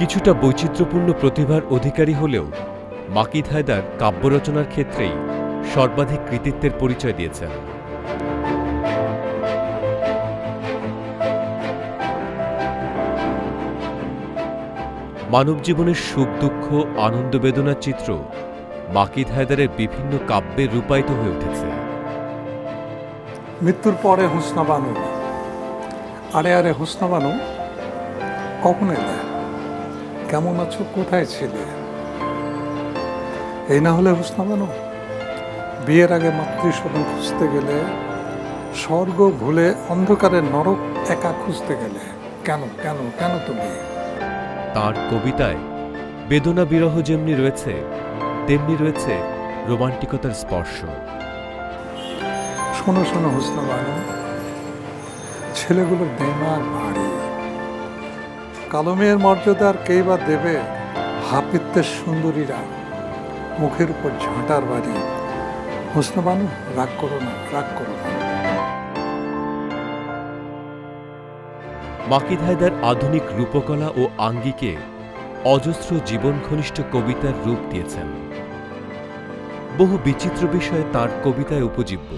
কিছুটা বৈচিত্র্যপূর্ণ প্রতিভার অধিকারী হলেও মাকিদ হায়দার কাব্য রচনার ক্ষেত্রেই সর্বাধিক কৃতিত্বের পরিচয় দিয়েছেন। মানব জীবনের সুখ দুঃখ আনন্দ বেদনার চিত্র মাকিদ হায়দারের বিভিন্ন কাব্যে রূপায়িত হয়ে উঠেছে। মৃত্যুর পরে হুসনা বানু, আরে আরে হুসনা বানু, কখন এলে, কেমন আছো, কোথায় ছিলে? এই না হলে হুসনা বানু, বিয়ের আগে মাতৃস্বজন খুঁজতে গেলে, স্বর্গ ভুলে অন্ধকারের নরক একা খুঁজতে গেলে, কেন কেন কেন তুমি? তাঁর কবিতায় বেদনা বিরহ যেমনি রয়েছে, তেমনি রয়েছে রোমান্টিকতার স্পর্শ। শোনো শোনো হুসনা বানু, ছেলেগুলোর বেমার ভারী, কালো মেয়ের মর্যাদার কেই বা দেবে, হাপিত্যের সুন্দরীরা মুখের উপর ঝাঁটার বাড়ি। হুসনা বানু, রাগ করো না, রাগ করো না। মাকিদ হায়দার আধুনিক রূপকলা ও আঙ্গিকে অজস্র জীবন ঘনিষ্ঠ কবিতার রূপ দিয়েছেন। বহু বিচিত্র বিষয়ে তাঁর কবিতায় উপজীব্য।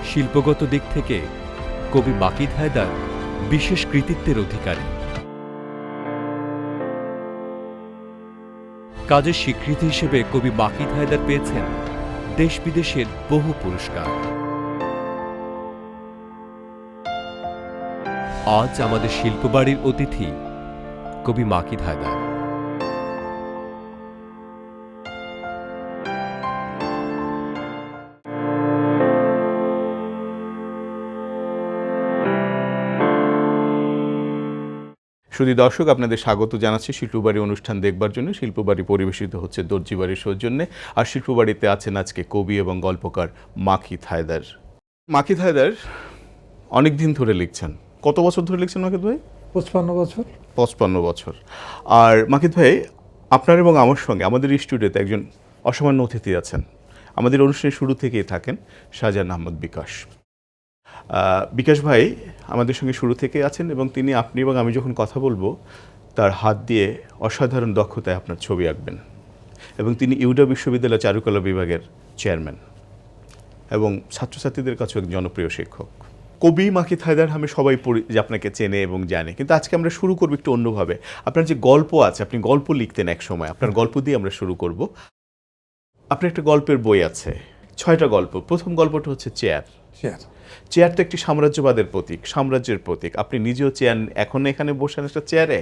শিল্পগত দিক থেকে কবি মাকিদ হায়দার বিশেষ কৃতিত্বের অধিকারী। কাজের স্বীকৃতি হিসেবে কবি মাকিদ হায়দার পেয়েছেন দেশ বিদেশের বহু পুরস্কার। আজ আমাদের শিল্পবাড়ির অতিথি কবি মাকিদ হায়দার। শুধু দর্শক, আপনাদের স্বাগত জানাচ্ছি শিল্পবাড়ি অনুষ্ঠান দেখবার জন্য। শিল্পবাড়ি পরিবেশিত হচ্ছে দর্জিবাড়ির সৌজন্যে, আর শিল্পবাড়িতে আছেন আজকে কবি এবং গল্পকার মাকিদ হায়দার। মাকিদ হায়দার অনেক দিন ধরে লিখছেন। কত বছর ধরে লিখছেন মাকিদ ভাই? 55 বছর। 55 বছর। আর মাকিদ ভাই, আপনার এবং আমার সঙ্গে আমাদের স্টুডিওতে একজন অসামান্য অতিথি আছেন, আমাদের অনুষ্ঠানের শুরু থেকেই থাকেন, শাহজাহান আহমদ বিকাশ। বিকাশ ভাই আমাদের সঙ্গে শুরু থেকে আছেন এবং তিনি, আপনি এবং আমি যখন কথা বলবো, তার হাত দিয়ে অসাধারণ দক্ষতায় আপনার ছবি আঁকবেন। এবং তিনি ইউডা বিশ্ববিদ্যালয় চারুকলা বিভাগের চেয়ারম্যান এবং ছাত্রছাত্রীদের কাছেও এক জনপ্রিয় শিক্ষক। কবি মাকিদ হায়দার আমি সবাই যে আপনাকে চেনে এবং জানে, কিন্তু আজকে আমরা শুরু করবো একটু অন্যভাবে। আপনার যে গল্প আছে, আপনি গল্প লিখতেন এক সময়, আপনার গল্প দিয়ে আমরা শুরু করব। আপনার একটা গল্পের বই আছে, 6টা গল্প। প্রথম গল্পটা হচ্ছে চেয়ার। চেয়ার তো একটি সাম্রাজ্যবাদের প্রতীক, সাম্রাজ্যের প্রতীক। আপনি নিজেও চেয়ার, এখন এখানে বসেন একটা চেয়ারে,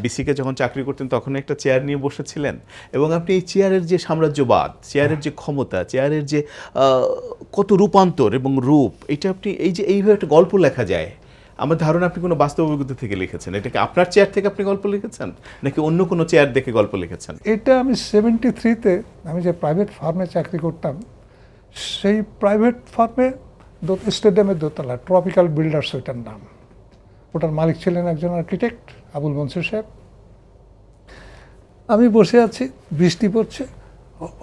বিসিকে যখন চাকরি করতেন তখন একটা চেয়ার নিয়ে বসেছিলেন। এবং আপনি এই চেয়ারের যে সাম্রাজ্যবাদ, চেয়ারের যে ক্ষমতা, চেয়ারের যে কত রূপান্তর এবং রূপ, এটা আপনি এইভাবে একটা গল্প লেখা যায়। আমার ধারণা আপনি কোনো বাস্তব অভিজ্ঞতা থেকে লিখেছেন। এটাকে আপনার চেয়ার থেকে আপনি গল্প লিখেছেন, নাকি অন্য কোনো চেয়ার দেখে গল্প লিখেছেন? এটা আমি 73-তে আমি যে প্রাইভেট ফার্মে চাকরি করতাম, সেই প্রাইভেট ফার্মে স্টেডিয়ামের দোতলা, ট্রপিক্যাল বিল্ডার্স ওইটার নাম। ওটার মালিক ছিলেন একজন আর্কিটেক্ট, আবুল মনসুর সাহেব। আমি বসে আছি, বৃষ্টি পড়ছে,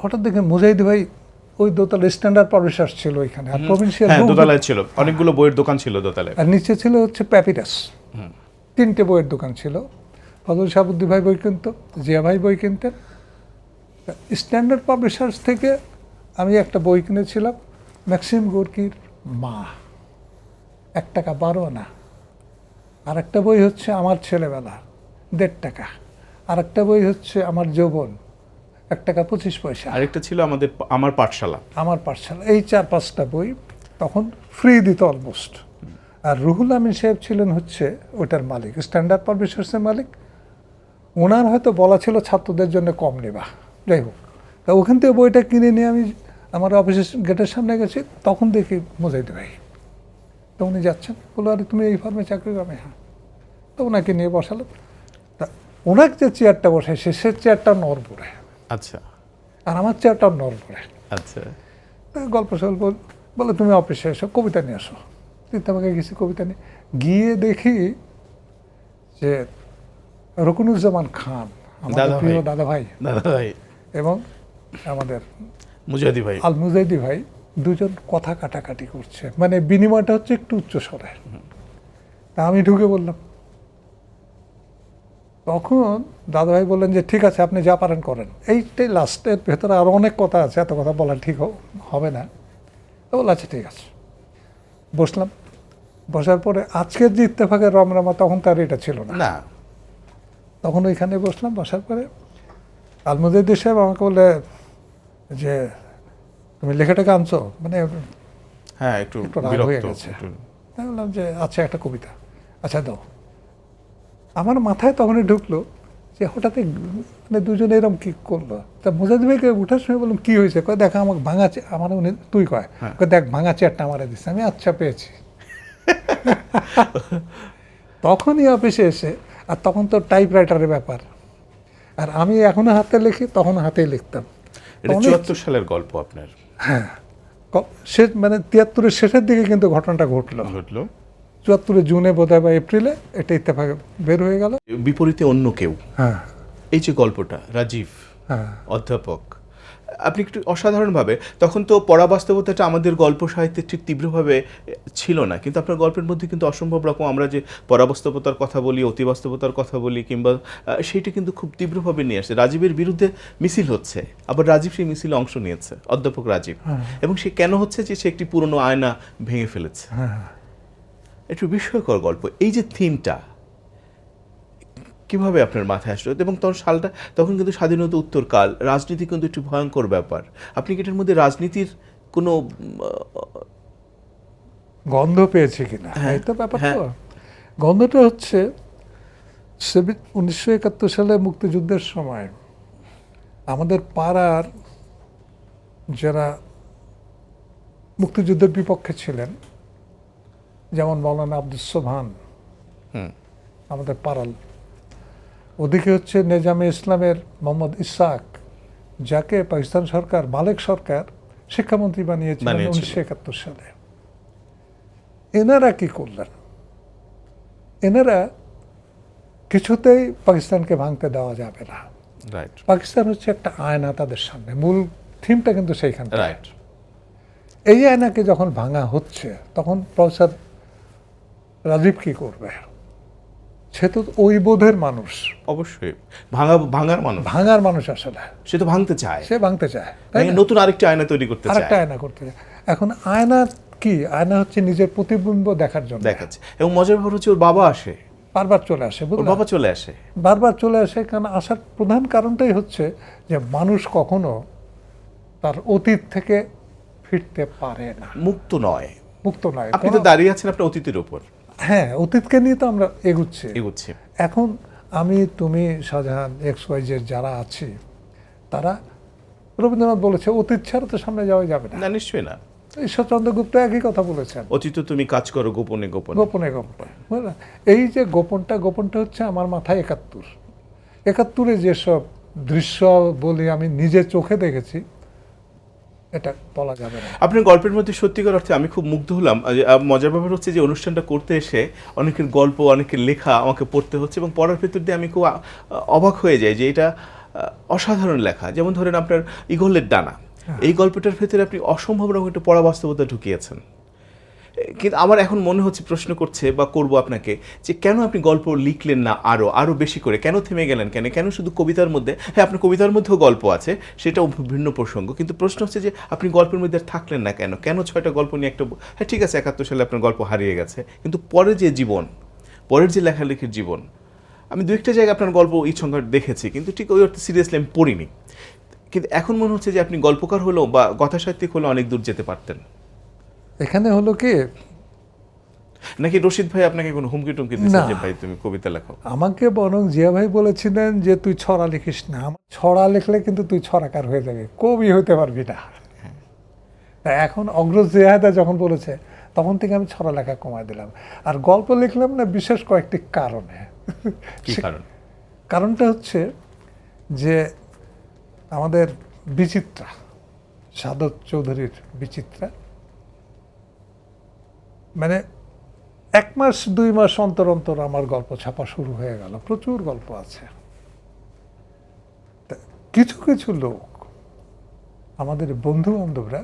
হঠাৎ দেখে মুজাহিদ ভাই ওই দোতলা, স্ট্যান্ডার্ড পাবলিশার্স ছিল ওইখানে, আর প্রভিন্সিয়াল দোতলায় ছিল, অনেকগুলো বইয়ের দোকান ছিল দোতলায়, আর নিচে ছিল হচ্ছে প্যাপিরাস। 3টে বইয়ের দোকান ছিল। ফজল শাহাবুদ্দিন ভাই বই কিনত, জিয়া ভাই বই কিনতেন। স্ট্যান্ডার্ড পাবলিশার্স থেকে আমি একটা বই কিনেছিলাম, ম্যাক্সিম গোর্কির মা, 1 টাকা 12 আনা। আর একটা বই হচ্ছে আমার ছেলেবেলা, 1.5 টাকা। আর একটা বই হচ্ছে আমার যৌবন, 1 টাকা 25 পয়সা। আরেকটা ছিল আমার পাঠশালা। আমার পাঠশালা। এই 4-5টা বই তখন ফ্রি দিত অলমোস্ট। আর রুহুল আমিন সাহেব ছিলেন হচ্ছে ওটার মালিক, স্ট্যান্ডার্ড পাবলিশার্সের মালিক। ওনার হয়তো বলা ছিল ছাত্রদের জন্য কম নেবা, যাই হোক। তা ওখান থেকে বইটা কিনে নিয়ে আমি আমার অফিসের গেটের সামনে গেছি, তখন দেখি মুজাহিদ ভাই। তো উনি যাচ্ছেন, বললো আরে তুমি এই ফার্মে চাকরি করবে? হ্যাঁ। তো ওনাকে নিয়ে বসালাম। তা ওনাকে যে চেয়ারটা বসাইছে, সে চেয়ারটা নড়বড়ে। আচ্ছা। আর আমার চেয়ারটাও নড়বড়ে। আচ্ছা। গল্প সল্প বলে তুমি অফিসে এসো, কবিতা নিয়ে আসো। আমাকে গেছি কবিতা নিয়ে, গিয়ে দেখি যে রকুনুজ্জামান খান, আমাদের প্রিয় দাদা ভাই, এবং এবং আমাদের মুজাহিদি ভাই, আল মুজাহিদি ভাই দুজন কথা কাটাকাটি করছে, মানে বিনিময়টা হচ্ছে একটু উচ্চ স্বরে। তা আমি ঢুকে বললাম, তখন দাদাভাই বললেন যে ঠিক আছে আপনি যা পারেন করেন। এইটাই লাস্টের ভেতরে আরও অনেক কথা আছে, এত কথা বলা ঠিক হবে না। তো বলল আচ্ছা ঠিক আছে। বসলাম, বসার পরে আজকের যে ইত্তেফাকের রমরমা তখন তার এটা ছিল না। না, তখন ওইখানে বসলাম, বসার পরে আলমুজাহিদ সাহেব আমাকে বলে যে তুমি লেখাটাকে আনছো, মানে হ্যাঁ একটু একটু রাগ হয়ে গেছে। আমি বললাম যে আচ্ছা একটা কবিতা, আচ্ছা দাও। আমার মাথায় তখনই ঢুকলো যে হঠাৎ মানে দুজনে এরকম কি করলো। তা মুজাহিদ ভাইকে উঠার সময় বললাম কি হয়েছে, কয় দেখা আমাকে ভাঙা আমার উনি তুই কয় দেখ ভাঙা চেয়ারটা আমারে দিচ্ছে। আমি আচ্ছা পেয়েছি। তখনই অফিসে এসে, আর তখন তো টাইপরাইটারের ব্যাপার, আর আমি এখনো হাতে লিখি, তখন হাতেই লিখতাম। এটা ৭৪ সালের গল্প আপনার? হ্যাঁ, শেষ মানে ৭৩-এর শেষের দিকে কিন্তু ঘটনাটা ঘটলো। ৭৪-এর জুনে বোধহয় বা এপ্রিলে এটা ইত্তেফাকে বের হয়ে গেল। বিপরীতে অন্য কেউ, হ্যাঁ এই যে গল্পটা, রাজীব হ্যাঁ অধ্যাপক, আপনি একটু অসাধারণভাবে, তখন তো পরাবাস্তবতাটা আমাদের গল্প সাহিত্যে ঠিক তীব্রভাবে ছিল না, কিন্তু আপনার গল্পের মধ্যে কিন্তু অসম্ভব রকম আমরা যে পরাবাস্তবতার কথা বলি, অতিবাস্তবতার কথা বলি, কিংবা সেইটা কিন্তু খুব তীব্রভাবে নিয়ে আসছে। রাজীবের বিরুদ্ধে মিছিল হচ্ছে, আবার রাজীব সেই মিছিলে অংশ নিয়েছে, অধ্যাপক রাজীব, এবং সে কেন হচ্ছে যে সে একটি পুরনো আয়না ভেঙে ফেলেছে। একটু বিস্ময়কর গল্প। এই যে থিমটা কিভাবে আপনার মাথায় আসলো? এবং তখন কিন্তু স্বাধীনতা উত্তরকাল, রাজনীতি কিন্তু একটু ভয়ঙ্কর ব্যাপার। আপনি কি এটার মধ্যে রাজনীতির কোনো গন্ধ পেয়েছে কিনা এই তো ব্যাপার। তো গন্ধটা হচ্ছে 1971 সালে মুক্তিযুদ্ধের সময় আমাদের পাড়ার যারা মুক্তিযুদ্ধের বিপক্ষে ছিলেন, যেমন মৌলানা আব্দুস সোবহান আমাদের পাড়াল, ওদিকে হচ্ছে নেজামে ইসলামের মোহাম্মদ ইসাক, যাকে পাকিস্তান সরকার, মালেক সরকার শিক্ষামন্ত্রী বানিয়েছিলেন 1971 সালে। এনারা কি করলেন? এনারা কিছুতেই পাকিস্তানকে ভাঙতে দেওয়া যাবে না। পাকিস্তান হচ্ছে একটা আয়না তাদের সামনে, মূল থিমটা কিন্তু সেইখানে। এই আয়নাকে যখন ভাঙা হচ্ছে, তখন প্রফেসর রাজীব কি করবে? সে তো ওই বোধের মানুষ, অবশ্যই ভাঙার মানুষ আসলে সে তো ভাঙতে চায়, সে ভাঙতে চায়, নতুন আরেকটা আয়না তৈরি করতে চায়, আরেকটা আয়না করতে চায়। এখন আয়না কি? আয়না হচ্ছে নিজের প্রতিবিম্ব দেখার জন্য দেখাচ্ছে। এবং মজার ব্যাপার হচ্ছে ওর বাবা আসে, বারবার চলে আসে, বারবার চলে আসে। কারণ আসার প্রধান কারণটাই হচ্ছে যে মানুষ কখনো তার অতীত থেকে ফিরতে পারে না, মুক্ত নয়। আপনি তো দাঁড়িয়ে আছেন আপনার অতীতের উপর। হ্যাঁ, অতীতকে নিয়ে তো আমরা এগুচ্ছি। এখন আমি, তুমি, শাহজাহান, XYZ যারা আছি, তারা, রবীন্দ্রনাথ বলেছে অতীত ছাড়া তো সামনে যাওয়া যাবে না। নিশ্চয়ই না। ঈশ্বরচন্দ্র গুপ্ত একই কথা বলেছেন, অতীত তুমি কাজ করো গোপনে গোপনে। বুঝলেন? এই যে গোপনটা হচ্ছে আমার মাথায় 71-এ যেসব দৃশ্য বলি আমি নিজে চোখে দেখেছি, এটা বলা যাবে না। আপনার গল্পের মধ্যে সত্যিকার অর্থে আমি খুব মুগ্ধ হলাম। মজার ব্যাপার হচ্ছে যে অনুষ্ঠানটা করতে এসে অনেকের গল্প, অনেকের লেখা আমাকে পড়তে হচ্ছে, এবং পড়ার ভেতর দিয়ে আমি খুব অবাক হয়ে যাই যে এটা অসাধারণ লেখা। যেমন ধরেন আপনার ঈগলের ডানা, এই গল্পটার ভেতরে আপনি অসম্ভব রকম একটা পরাবাস্তবতা ঢুকিয়েছেন। কিন্তু আমার এখন মনে হচ্ছে, প্রশ্ন করছে বা করব আপনাকে, যে কেন আপনি গল্প লিখলেন না আরো বেশি করে? কেন থেমে গেলেন? কেন শুধু কবিতার মধ্যে? হ্যাঁ, আপনার কবিতার মধ্যেও গল্প আছে, সেটাও ভিন্ন প্রসঙ্গ, কিন্তু প্রশ্ন হচ্ছে যে আপনি গল্পের মধ্যে থাকলেন না কেন 6টা গল্প নিয়ে একটা, হ্যাঁ ঠিক আছে 71 সালে আপনার গল্প হারিয়ে গেছে, কিন্তু পরের যে জীবন, পরের যে লেখালেখির জীবন, আমি 2-1টা জায়গায় আপনার গল্প এই সংখ্যা দেখেছি, কিন্তু ঠিক ওই অর্থে সিরিয়াসলি আমি পড়িনি। কিন্তু এখন মনে হচ্ছে যে আপনি গল্পকার হলেও বা কথাসাহিত্যিক হলেও অনেক দূর যেতে পারতেন। এখানে হলো কি, নাকি রশিদ ভাই আপনাকে কোনো হুমকি টুমকি দিয়েছে যে ভাই তুমি কবিতা লেখো? আমাকে বরং জিয়া ভাই বলেছিলেন যে তুই ছড়া লিখিস না, ছড়া লিখলে কিন্তু তুই ছড়াকার হয়ে যাবে, কবি হতে পারবি না। এখন অগ্রজ জিয়াদা যখন বলেছে, তখন থেকে আমি ছড়া লেখা কমাই দিলাম, আর গল্প লিখলাম না বিশেষ কয়েকটি কারণে। কি কারণ? কারণটা হচ্ছে যে আমাদের বিচিত্রা, সাদত চৌধুরীর বিচিত্রা, মানে 1 মাস 2 মাস অন্তর অন্তর আমার গল্প ছাপা শুরু হয়ে গেল, প্রচুর গল্প আছে। কিছু লোক, আমাদের বন্ধু বান্ধবরা,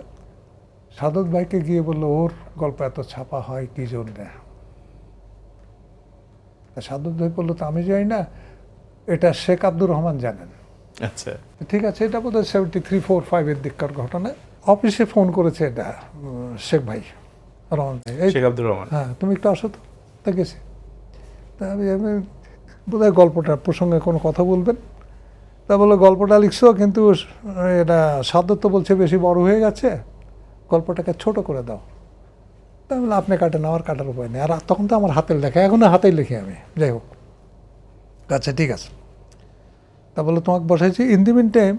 সাদত ভাইকে গিয়ে বললো ওর গল্প এত ছাপা হয় কি জন্যে। সাদত ভাই বললো তো আমি জানি না, এটা শেখ আব্দুর রহমান জানেন। আচ্ছা, ঠিক আছে, এটা বোধহয় 73-4-5 দিককার ঘটনা। অফিসে ফোন করেছে এটা শেখ ভাই, রহমান ভাই, এই শেখ আব্দুর রহমান। হ্যাঁ তুমি একটু আসো তো। তা গেছি, তা আমি বোধহয় গল্পটার প্রসঙ্গে কোনো কথা বলবেন। তা বলে গল্পটা লিখছো, কিন্তু এটা সাদত তো বলছে বেশি বড় হয়ে গেছে, গল্পটাকে ছোট করে দাও। তা আমি বললাম আপনি কাটেন, আমার কাটার উপায় নেই। আর তখন তো আমার হাতের লেখা, এখনো হাতেই লিখি আমি, যাই হোক। আচ্ছা ঠিক আছে। তা বলে তোমাকে বসাইছি। ইন দি মিন টাইম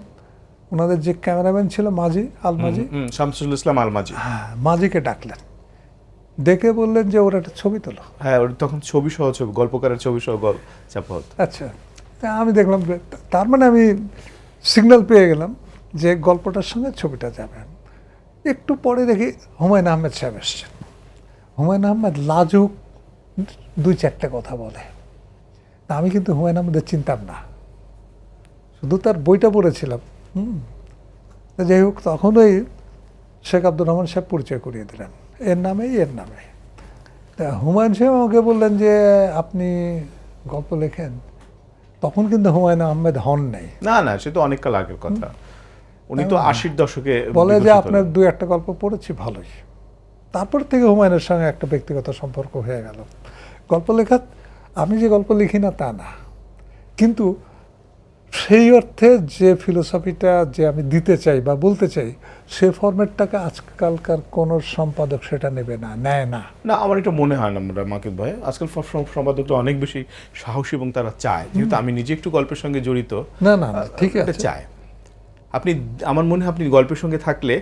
ওনাদের যে ক্যামেরাম্যান ছিল মাঝি, আলমাঝি, শামসুল ইসলাম আলমাজি, হ্যাঁ মাঝিকে ডাকলেন, ডেকে বললেন যে ওর একটা ছবি তোলো। হ্যাঁ ওর তখন ছবি সহ ছবি, গল্পকারের ছবি সহ গল্প ছাপা হতো। আচ্ছা, তা আমি দেখলাম যে তার মানে আমি সিগন্যাল পেয়ে গেলাম যে গল্পটার সঙ্গে ছবিটা যাবে। একটু পরে দেখি হুমায়ুন আহমেদ সাহেব এসছেন। হুমায়ুন আহমেদ লাজুক 2-4টে কথা বলে। তা আমি কিন্তু হুমায়ুন আহমেদের চিনতাম না, শুধু তার বইটা পড়েছিলাম। তা যাই হোক, তখন ওই শেখ আব্দুর রহমান সাহেব পরিচয় করিয়ে দিলেন, এর নামেই এর নামে। তা হুমায়ুন সাহেব আমাকে বললেন যে আপনি গল্প লেখেন। তখন কিন্তু হুমায়ুন আহমেদ হন নাই। না না, সে তো অনেক কাল আগের কথা। উনি তো 80-র দশকে বলে যে বিকশিত আপনার হলেন। 2-1টা গল্প পড়েছি, ভালোই। তারপর থেকে হুমায়ুনের সঙ্গে একটা ব্যক্তিগত সম্পর্ক হয়ে গেল। গল্প লেখা, আমি যে গল্প লিখি না তা না, কিন্তু সেই অর্থে যে ফিলোসফিটা যে আমি দিতে চাই বা বলতে চাই, সে ফরম্যাটটাকে আজকালকার কোনো সম্পাদক সেটা নেবে না, নেয় না। না, আমার এটা মনে হয় না মাকিব ভাই। আজকাল সম্পাদকরা অনেক বেশি সাহসী এবং তারা চায়, যেহেতু আমি নিজে একটু গল্পের সঙ্গে জড়িত। না না না, ঠিক এটা আছে। চায়। আপনি, আমার মনে হয় আপনি গল্পের সঙ্গে থাকলে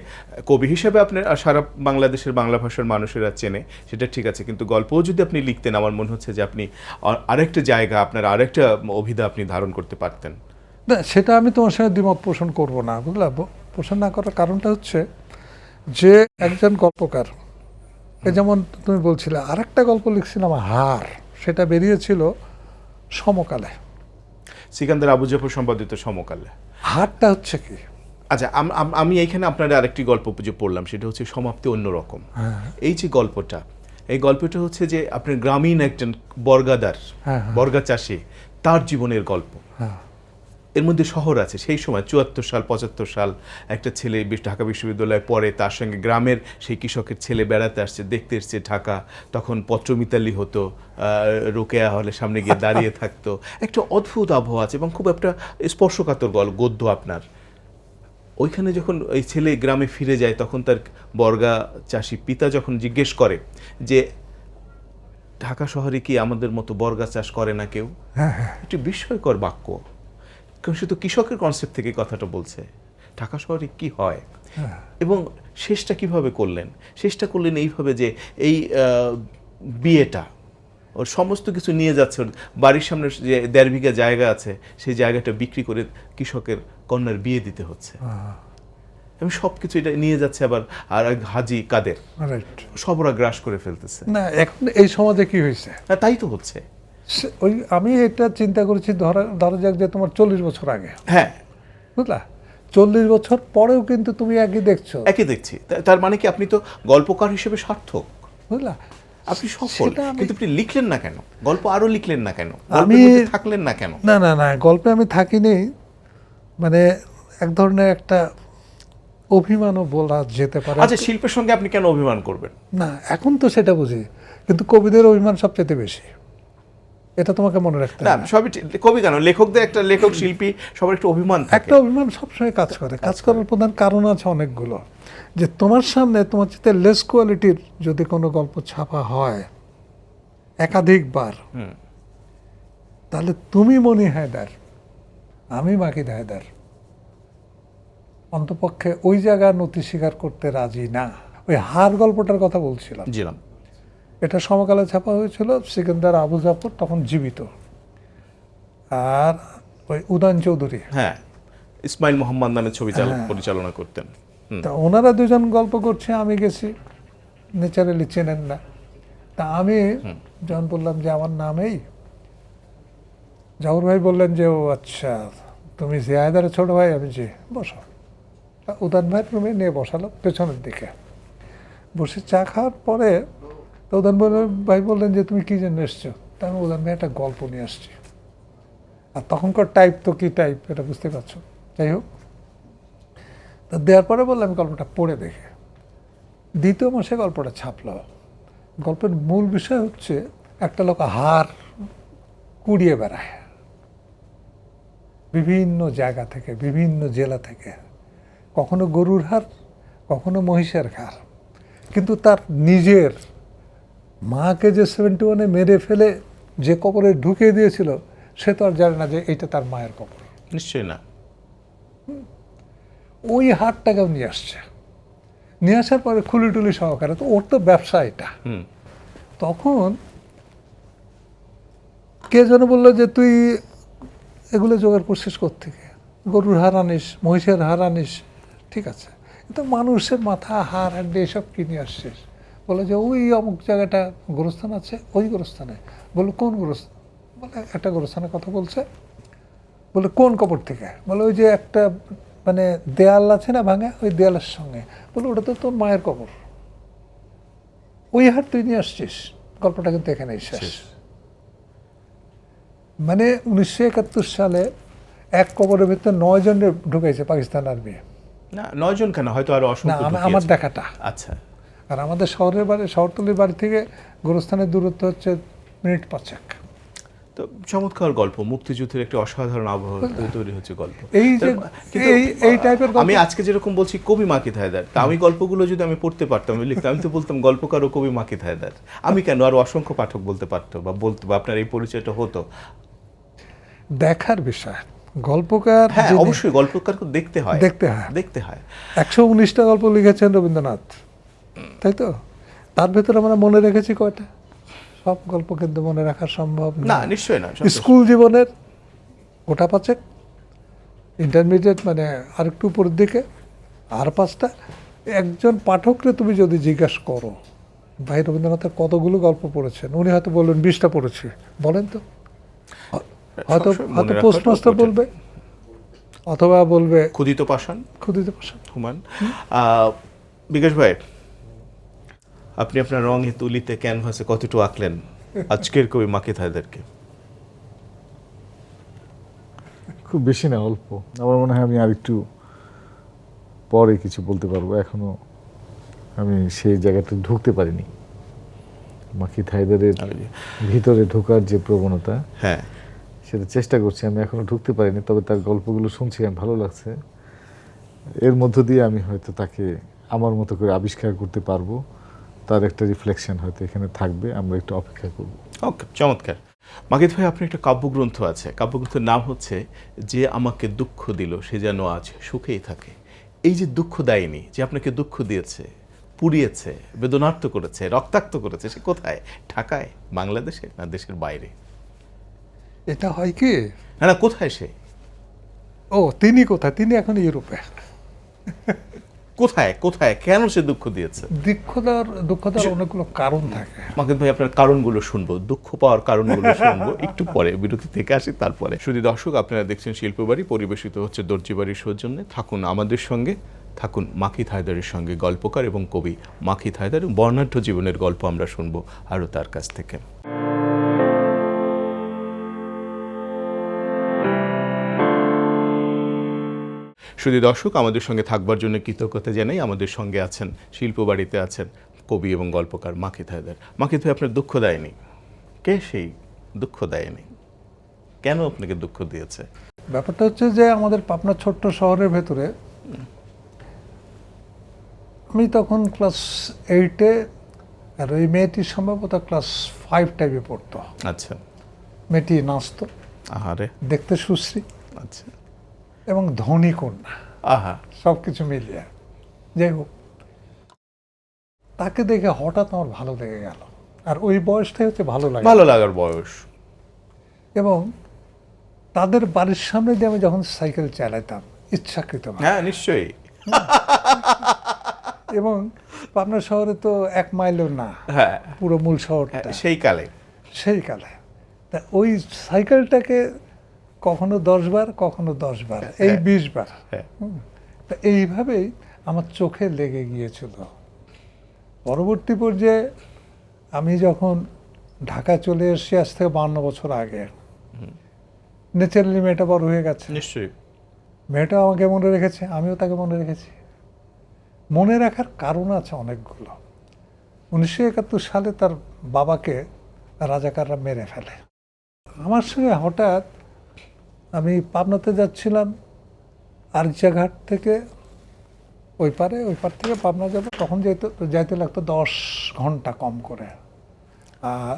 কবি হিসেবে আপনার সারা বাংলাদেশের বাংলা ভাষার মানুষেরা চেনে, সেটা ঠিক আছে, কিন্তু গল্পও যদি আপনি লিখতেন, আমার মনে হচ্ছে যে আপনি আরেকটা জায়গা, আপনার আরেকটা অভিধা আপনি ধারণ করতে পারতেন। না, সেটা আমি তোমার সঙ্গে দ্বিমত পোষণ করব না, বুঝলা। পোষণ না করার কারণটা হচ্ছে যে একজন গল্পকার, যেমন তুমি বলছিলে, আরেকটা গল্প লিখছিলাম হার, সেটা বেরিয়েছিল সমকালে, সিকান্দার আবু জাফর সম্পাদিত সমকালে। হারটা হচ্ছে কি? আচ্ছা, আমি এইখানে আপনার আরেকটি গল্প যে পড়লাম, সেটা হচ্ছে সমাপ্তি অন্যরকম। এই যে গল্পটা, এই গল্পটা হচ্ছে যে আপনার গ্রামীণ একজন বর্গাদার, বর্গা চাষী, তার জীবনের গল্প। এর মধ্যে শহর আছে। সেই সময় 74 সাল 75 সাল একটা ছেলে ঢাকা বিশ্ববিদ্যালয়ে পড়ে, তার সঙ্গে গ্রামের সেই কৃষকের ছেলে বেড়াতে আসছে, দেখতে এসছে ঢাকা। তখন পত্রমিতালি হতো, রোকেয়া হলের সামনে গিয়ে দাঁড়িয়ে থাকতো। একটা অদ্ভুত আবহাওয়া আছে এবং খুব একটা স্পর্শকাতর গদ্য আপনার। ওইখানে যখন ওই ছেলে গ্রামে ফিরে যায়, তখন তার বর্গা চাষি পিতা যখন জিজ্ঞেস করে যে ঢাকা শহরে কি আমাদের মতো বর্গা চাষ করে না কেউ? একটি বিস্ময়কর বাক্য, কারণ সে তো কৃষকের কনসেপ্ট থেকে কথাটা বলছে। ঢাকা শহরে কি হয় এবং শেষটা কিভাবে করলেন? শেষটা করলেন এইভাবে যে এই বিয়েটা, ওর সমস্ত কিছু নিয়ে যাচ্ছে, ওর বাড়ির সামনে যে 1.5 বিঘা জায়গা আছে, সেই জায়গাটা বিক্রি করে কৃষকের কন্যার বিয়ে দিতে হচ্ছে এবং সব কিছু এটা নিয়ে যাচ্ছে। আবার আর এক হাজি কাদের সবরা গ্রাস করে ফেলতেছে। না, এখন এই সমাজে কি হয়েছে? তাই তো হচ্ছে। ওই আমি এটা চিন্তা করেছি, ধরা যাক যে তোমার 40 বছর আগে, হ্যাঁ বুঝলা, 40 বছর পরেও কিন্তু তুমি একই দেখছো। একই দেখছি। তার মানে কি, আপনি তো গল্পকার হিসেবে সার্থক, বুঝলা, আপনি সফল, কিন্তু আপনি লিখলেন না কেন? গল্প আরো লিখলেন না কেন? আমি থাকলেন না কেন? না না না, গল্পে আমি থাকিনি, মানে এক ধরনের একটা অভিমানও বলা যেতে পারে। আচ্ছা, শিল্পের সঙ্গে আপনি কেন অভিমান করবেন? না, এখন তো সেটা বুঝি, কিন্তু কবিদের অভিমান সবচেয়ে বেশি, এটা তোমাকে মনে রাখতে না, হবে। সবই কবি কেন, লেখকদের, একটা লেখক শিল্পী সবার একটা অভিমান থাকে। একটা অভিমান সবসময় কাজ করে। কাজ করার প্রধান কারণ আছে অনেকগুলো, যে তোমার সামনে তোমার চেয়ে লেস কোয়ালিটির যদি কোনো গল্প ছাপা হয় একাধিকবার, তাহলে তুমি মনি হায়দার, আমি মাকিদ হায়দার, অন্তপক্ষে ওই জায়গায় নতি স্বীকার করতে রাজি না। ওই হার গল্পটার কথা বলছিলাম, জিলাম, এটা সমকালে ছাপা হয়েছিল। সিকান্দার আবু জাফর তখন জীবিত, আর ওই উদয়ন চৌধুরী, হ্যাঁ, ইসমাইল মোহাম্মদ নামে ছবি পরিচালনা করতেন। তা ওনারা দুজন গল্প করছে, আমি গেছি, ন্যাচারালি চেনেন না। তা আমি যখন বললাম যে আমার নাম এই, জাহুর ভাই বললেন যে ও আচ্ছা, তুমি জিয়া হায়দারের ছোট ভাই? আমি জি, বসো। উদয়ন ভাই রুমে নিয়ে বসালো পেছনের দিকে। বসে চা খাওয়ার পরে তো উদান ভাই বললেন যে তুমি কী জন্য এসছো, তা আমি বললাম ভাই একটা গল্প নিয়ে আসছি। আর তখনকার টাইপ তো কী টাইপ এটা বুঝতে পারছো। যাই হোক, তা দেওয়ার পরে বললাম আমি গল্পটা পড়ে দেখে। দ্বিতীয় মাসে গল্পটা ছাপলো। গল্পের মূল বিষয় হচ্ছে একটা লোক হাড় কুড়িয়ে বেড়ায় বিভিন্ন জায়গা থেকে, বিভিন্ন জেলা থেকে, কখনো গরুর হাড়, কখনো মহিষের হাড়, কিন্তু তার নিজের মাকে যে 71-এ মেরে ফেলে যে কবরে ঢুকিয়ে দিয়েছিল সে তো আর জানে না যে এইটা তার মায়ের কবর। নিশ্চয়ই না। ওই হাড়টাকেও নিয়ে আসছে, নিয়ে আসার পরে খুলি টুলি সহকারে, তো ওর তো ব্যবসা এটা। তখন কে যেন বললো যে তুই এগুলো জোগাড় করছিস কোত্থেকে, গরুর হাড় আনিস, মহিষের হাড় আনিস, ঠিক আছে, কিন্তু মানুষের মাথা হাড় হাড্ডি এসব কিনে আসছিস। বলে যে ওই অমুক জায়গাটা গোরস্থান আছে, ওই গোরস্থানে। বললো কোন গোরস্থান? বলে একটা গোরস্থানের কথা বলছে। বলে কোন কবর থেকে? বলে ওই যে একটা মানে দেয়াল আছে না ভাঙা, ওই দেয়ালের সঙ্গে। বলে ওটা তো তোর মায়ের কবর, ওই হাড় তুই নিয়ে আসছিস। গল্পটা কিন্তু এখানেই শেষ। মানে 1971 সালে এক কবরের ভিতরে 9 জনের ঢুকাইছে পাকিস্তান আর্মি। না 9 জন কেন, হয়তো আরো না, অসংখ্য আমার ঢুকিয়েছে। দেখাটা। আচ্ছা। আর আমাদের শহরের বাড়ি, শহরতলির বাড়ি থেকে গোরস্থানের দূরত্ব হচ্ছে মিনিট 5। তো চমৎকার গল্প, মুক্তিযুদ্ধের একটি অসাধারণ আবহাওয়া তৈরি হচ্ছে গল্প। এই যে কিন্তু এই টাইপের আমি আজকে যেরকম বলছি কবি মাকিত হায়দার, তা আমি গল্পগুলো যদি আমি পড়তে পারতাম, আমি লিখতাম, আমি তো বলতাম গল্পকার ও কবি মাকিত হায়দার। আমি কেন, আরো অসংখ্য পাঠক বলতে পারতো বা বলতো, বা আপনার এই পরিচয়টা হতো। দেখার বিষয়। গল্পকার, হ্যাঁ অবশ্যই গল্পকার দেখতে হয়, দেখতে হয়। 119টা গল্প লিখেছেন রবীন্দ্রনাথ, তাই তো? তার ভেতরে আমরা মনে রেখেছি কয়টা? সব গল্প কিন্তু মনে রাখা সম্ভব না, নিশ্চয়ই না। স্কুল জীবনের গোটা 5, ইন্টারমিডিয়েট মানে আরেকটু উপরের দিকে আর 5টা। একজন পাঠকরে তুমি যদি জিজ্ঞাসা করো ভাই রবীন্দ্রনাথের কতগুলো গল্প পড়েছেন, উনি হয়তো বলবেন 20টা পড়েছি। বলেন তো, হয়তো পোস্টমাস্টার বলবে, অথবা বলবে ক্ষুদিত পাষাণ, হুমায়ুন। বিকাশ ভাই, আপনি আপনার রঙে তুলিতে ক্যানভাসে কতটুকু আঁকলেন আজকের কবি মাকিত হায়দারকে? খুব বেশি না, অল্প। আমার মনে হয় আমি আরেকটু পরে কিছু বলতে পারবো, এখনো আমি সেই জায়গাটা ঢুকতে পারিনি। মাকিত হায়দারের ভিতরে ঢোকার যে প্রবণতা, হ্যাঁ, সেটা চেষ্টা করছি, আমি এখনো ঢুকতে পারিনি। তবে তার গল্পগুলো শুনছি, আমি ভালো লাগছে। এর মধ্য দিয়ে আমি হয়তো তাকে আমার মতো করে আবিষ্কার করতে পারবো, তার একটা রিফ্লেকশন হয়তো এখানে থাকবে। আমরা একটু অপেক্ষা করব। ওকে, চমৎকার। মাকিত ভাই, আপনার একটা কাব্যগ্রন্থ আছে, কাব্যগ্রন্থের নাম হচ্ছে যে আমাকে দুঃখ দিল সে যেন আজ সুখেই থাকে। এই যে দুঃখ দেয়নি, যে আপনাকে দুঃখ দিয়েছে, পুড়িয়েছে, বেদনার্ত করেছে, রক্তাক্ত করেছে, সে কোথায়? ঢাকায়, বাংলাদেশে, না দেশের বাইরে? এটা হয় কি, না না, কোথায় সে? ও তিনি কোথায়? তিনি এখন ইউরোপে। কোথায় কোথায় কেন সে দুঃখ দিয়েছে? দুঃখ দেওয়ার অনেকগুলো কারণ থাকে। মাকিত ভাই, আপনার কারণগুলো শুনবো, দুঃখ পাওয়ার কারণগুলো শুনবো একটু পরে, বিরতি থেকে আসি তারপরে। শুধু দর্শক, আপনারা দেখছেন শিল্পবাড়ি, পরিবেশিত হচ্ছে দর্জি বাড়ির সৌজন্যে। থাকুন আমাদের সঙ্গে, থাকুন মাকিত হায়দারের সঙ্গে। গল্পকার এবং কবি মাকিত হায়দার, বর্ণাঢ্য জীবনের গল্প আমরা শুনবো আরও তার কাছ থেকে। শুধু দর্শক, আমাদের সঙ্গে থাকবার জন্য কৃতজ্ঞতা জানাই। আমাদের সঙ্গে আছেন, শিল্পবাড়িতে আছেন কবি এবং গল্পকার মাকিত হায়দার। মাকিত ভাই, আপনার দুঃখ দেয়নি, কে সেই দুঃখ দেয়নি? কেন আপনাকে দুঃখ দিয়েছে? ব্যাপারটা হচ্ছে যে আমাদের পাবনা ছোট্ট শহরের ভেতরে, আমি তখন ক্লাস 8-এ, আর ওই মেয়েটি সম্ভবত ক্লাস 5 টাইপে পড়তো। আচ্ছা। মেয়েটি নাচতো, আহারে, দেখতে সুশ্রী, আচ্ছা, এবং ধনী কন্যা, আহা, সব কিছু মিলিয়ে। যাই হোক, তাকে দেখে হঠাৎ আমার ভালো লেগে গেল। আর ওই বয়সটাই হচ্ছে ভালো লাগার বয়স। এবং তাদের বাড়ির সামনে দিয়ে আমি যখন সাইকেল চালাইতাম ইচ্ছাকৃত, হ্যাঁ নিশ্চয়ই, এবং পাবনা শহরে তো 1 মাইলও না, হ্যাঁ পুরো মূল শহরটা সেই কালে। তা ওই সাইকেলটাকে কখনো 10 বার, কখনো 10 বার, এই 20 বার, তা এইভাবেই আমার চোখে লেগে গিয়েছিল। পরবর্তী পর্যায়ে আমি যখন ঢাকা চলে এসেছি আজ থেকে 52 বছর আগে, ন্যাচারালি মেয়েটা বড় হয়ে গেছে, নিশ্চয়ই। মেয়েটাও আমাকে মনে রেখেছে, আমিও তাকে মনে রেখেছি। মনে রাখার কারণ আছে অনেকগুলো। 1971 সালে তার বাবাকে রাজাকাররা মেরে ফেলে। আমার সঙ্গে হঠাৎ আমি পাবনাতে যাচ্ছিলাম, আরিচাঘাট থেকে ওই পার থেকে পাবনা যাব, তখন যাইতে লাগতো 10 ঘন্টা কম করে। আর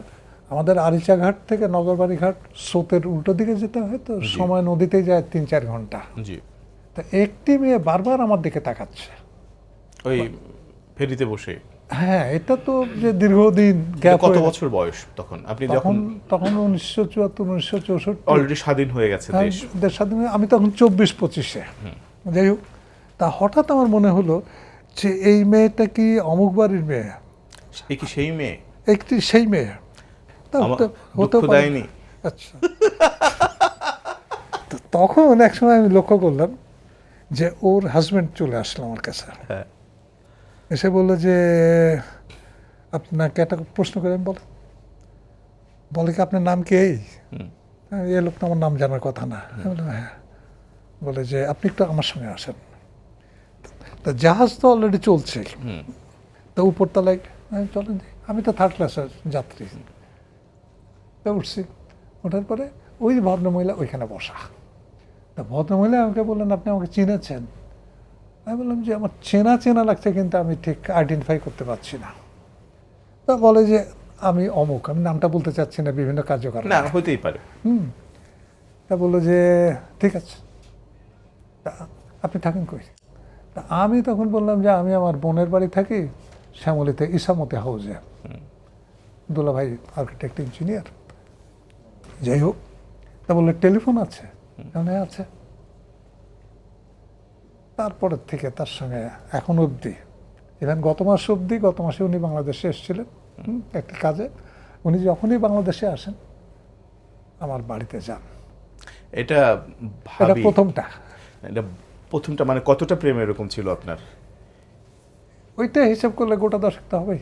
আমাদের আরিচাঘাট থেকে নগরবাড়ি ঘাট স্রোতের উল্টো দিকে যেতে হয়, তো সময় নদীতেই যায় 3-4 ঘন্টা। জি। তা একটি মেয়ে বারবার আমার দিকে তাকাচ্ছে, ওই ফেরিতে বসে। হ্যাঁ, এটা তো যে দীর্ঘদিন গ্যাপ। কত বছর বয়স তখন আপনি যখন? তখন 1974-1964, অলরেডি স্বাধীন হয়ে গেছে দেশ। দেশ স্বাধীন হয়ে আমি তখন 24-25-এ। যাই হোক, তা হঠাৎ আমার মনে হলো যে এই মেয়েটা কি অমুক বাড়ির মেয়ে, এ কি সেই মেয়ে? একটি সেই মেয়ে। তা হতে দুঃখ পারে। দেয়নি? আচ্ছা। তো তখন এক সময় আমি লক্ষ্য করলাম যে ওর হাজবেন্ড চলে আসলো আমার কাছে, হ্যাঁ। এসে বললো যে আপনাকে একটা প্রশ্ন করে, আমি বলে কি আপনার নাম কি? এই লোক তো আমার নাম জানার কথা না। আমি বললাম হ্যাঁ। বলে যে আপনি একটু আমার সঙ্গে আসেন। তা জাহাজ তো অলরেডি চলছে, তো উপরতলায় চলেন, আমি তো 3rd ক্লাসের যাত্রী। তা উঠছি, ওঠার পরে ওই ভদ্রমহিলা ওইখানে বসা। তা ভদ্রমহিলা আমাকে বললেন আপনি আমাকে চিনেছেন? আমি বললাম যে আমার চেনা লাগছে, কিন্তু আমি ঠিক আইডেন্টিফাই করতে পারছি না। তা বলে যে আমি অমুক, আমি নামটা বলতে চাচ্ছি না, বিভিন্ন কার্যকারণ। না, হতেই পারে। তা বললো যে ঠিক আছে, তা আপনি থাকেন কই? তা আমি তখন বললাম যে আমি আমার বোনের বাড়ি থাকি শ্যামলীতে, ইসামতি হাউসে, দুলাভাই আর্কিটেক্ট ইঞ্জিনিয়ার। যাই হোক, তা বললে টেলিফোন আছে? হ্যাঁ আছে। তারপরের থেকে তার সঙ্গে এখন অবধি, ইভেন গত মাসে উনি বাংলাদেশে এসেছিলেন একটি কাজে। উনি যখনই বাংলাদেশে আসেন আমার বাড়িতে যান। এটা প্রথমটা মানে কতটা প্রেম এরকম ছিল আপনার? ওইটা হিসাব করলে গোটা 10 তো হবেই।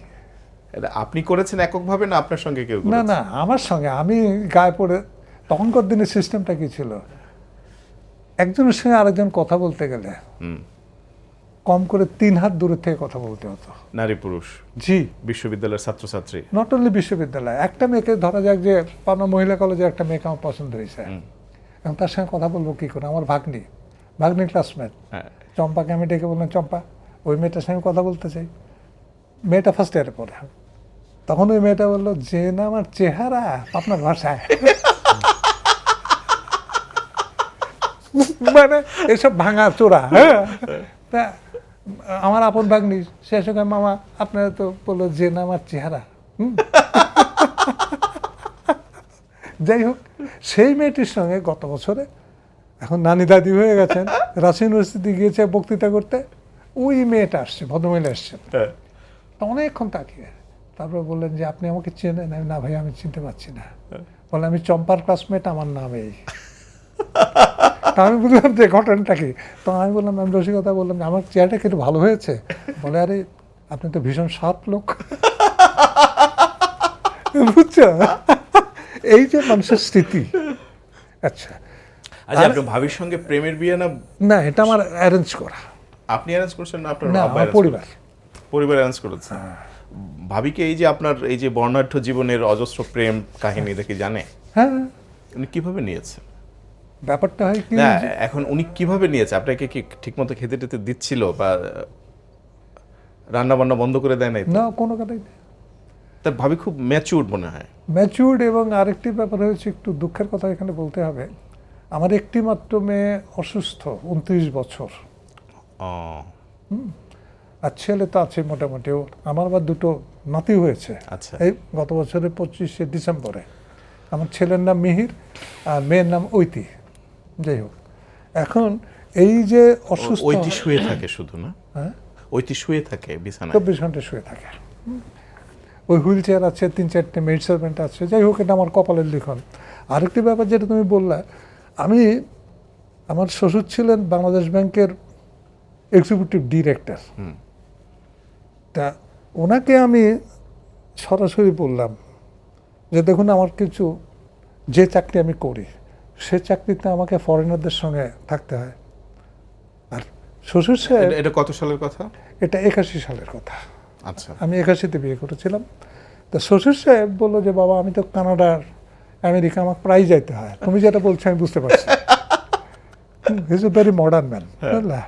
এটা আপনি করেছেন এককভাবে না আপনার সঙ্গে কেউ করেছে? না, আমার সঙ্গে আমি গায়ে পড়ে। তখনকার দিনের সিস্টেমটা কি ছিল, একজনের সঙ্গে আরেকজন কথা বলতে গেলে কম করে 3 হাত দূরে থেকে কথা বলতে হতো। নারী পুরুষ? জি। বিশ্ববিদ্যালয়ের ছাত্রছাত্রী? নট অনলি বিশ্ববিদ্যালয়, একটা মেয়েকে ধরা যাক যে পাবনা মহিলা কলেজে একটা মেয়েকে আমার পছন্দ হয়েছে, এবং তার সঙ্গে কথা বলবো কি করে? আমার ভাগ্নি ক্লাসমেট চম্পাকে আমি ডেকে বললাম চম্পা, ওই মেয়েটার সঙ্গে কথা বলতে চাই। মেয়েটা ফার্স্ট ইয়ারে পড়ে। তখন ওই মেয়েটা বললো যে না আমার চেহারা আপনার ভাষায়। মানে এসব ভাঙা চোরা। হ্যাঁ, তা আমার আপন ভাগ্নি সে সঙ্গে মামা আপনারা তো বললো যে না আমার চেহারা। যাই হোক, সেই মেয়েটির সঙ্গে গত বছরে, এখন নানি দাদি হয়ে গেছেন, রাজশাহী ইউনিভার্সিটি গিয়েছে বক্তৃতা করতে, ওই মেয়েটা আসছে, ভদ্রমহিলা আসছেন। অনেকক্ষণ তাকিয়ে তারপর বললেন যে আপনি আমাকে চেনেন? না ভাই আমি চিনতে পারছি না। বলে আমি চম্পার ক্লাসমেট, আমার নাম এই। আমি বললাম যে ঘটনাটা কি? তো আমি বললাম, আমি রসিকতা বললাম যে আমার চেয়ারটা একটু ভালো হয়েছে। বলে আরে আপনি তো ভীষণ সৎ লোক। বুঝছো, এই যে মানুষের স্মৃতি। আচ্ছা, আপনার ভাবির সঙ্গে প্রেমের বিয়ে না? না, এটা আমার অ্যারেঞ্জ করা। আপনি অ্যারেঞ্জ করছেন না আপনার? না, আমার পরিবার অ্যারেঞ্জ করেছে। ভাবিকে এই যে আপনার এই যে বর্ণাঢ্য জীবনের অজস্র প্রেম কাহিনী দেখি জানে? হ্যাঁ। উনি কিভাবে নিয়েছে ব্যাপারটা? হয় কি, না এখন উনি কিভাবে নিয়েছে? আপনাকে কি ঠিকমতো খেতে টেতে দিচ্ছিল বা রান্না বান্না বন্ধ করে দেয় নাই? না, কোনো কথাই নেই। তার ভাবি খুব ম্যাচিউরড মনে হয়। ম্যাচিউরড, এবং আরেকটি ব্যাপার হয়েছে, একটু দুঃখের কথা এখানে বলতে হবে, আমার একটি মাত্র মেয়ে অসুস্থ, 29 বছর। আর ছেলে তো আছে মোটামুটি। আমার আবার 2 নাতি হয়েছে। আচ্ছা। এই গত বছরের 25শে ডিসেম্বরে। আমার ছেলের নাম মিহির আর মেয়ের নাম ঐতি। যাই হোক, এখন এই যে অসুস্থ, ঐতি শুয়ে থাকে শুধু না? হ্যাঁ, ঐতি শুয়ে থাকে বিছানায় 24 ঘন্টা শুয়ে থাকে। ওই হুইল চেয়ার আছে, 3-4টে মেড সার্ভেন্ট আছে। যাই হোক, এটা আমার কপালের লিখন। আরেকটি ব্যাপার যেটা তুমি বললা, আমার শ্বশুর ছিলেন বাংলাদেশ ব্যাংকের এক্সিকিউটিভ ডিরেক্টর। তা ওনাকে আমি সরাসরি বললাম যে দেখুন আমার কিছু যে চাকরি আমি করি সে চাকরিতে আমাকে ফরেনারদের সঙ্গে থাকতে হয়। আর শ্বশুর সাহেব, এটা কত সালের কথা? এটা 81 সালের কথা, আচ্ছা, আমি 81-তে বিয়ে করেছিলাম। তো শ্বশুর সাহেব বললো যে বাবা আমি তো কানাডার আমেরিকা আমাকে প্রায় যাইতে হয়, তুমি যেটা বলছো আমি বুঝতে পারছি। Is a very modern man, বুঝলা।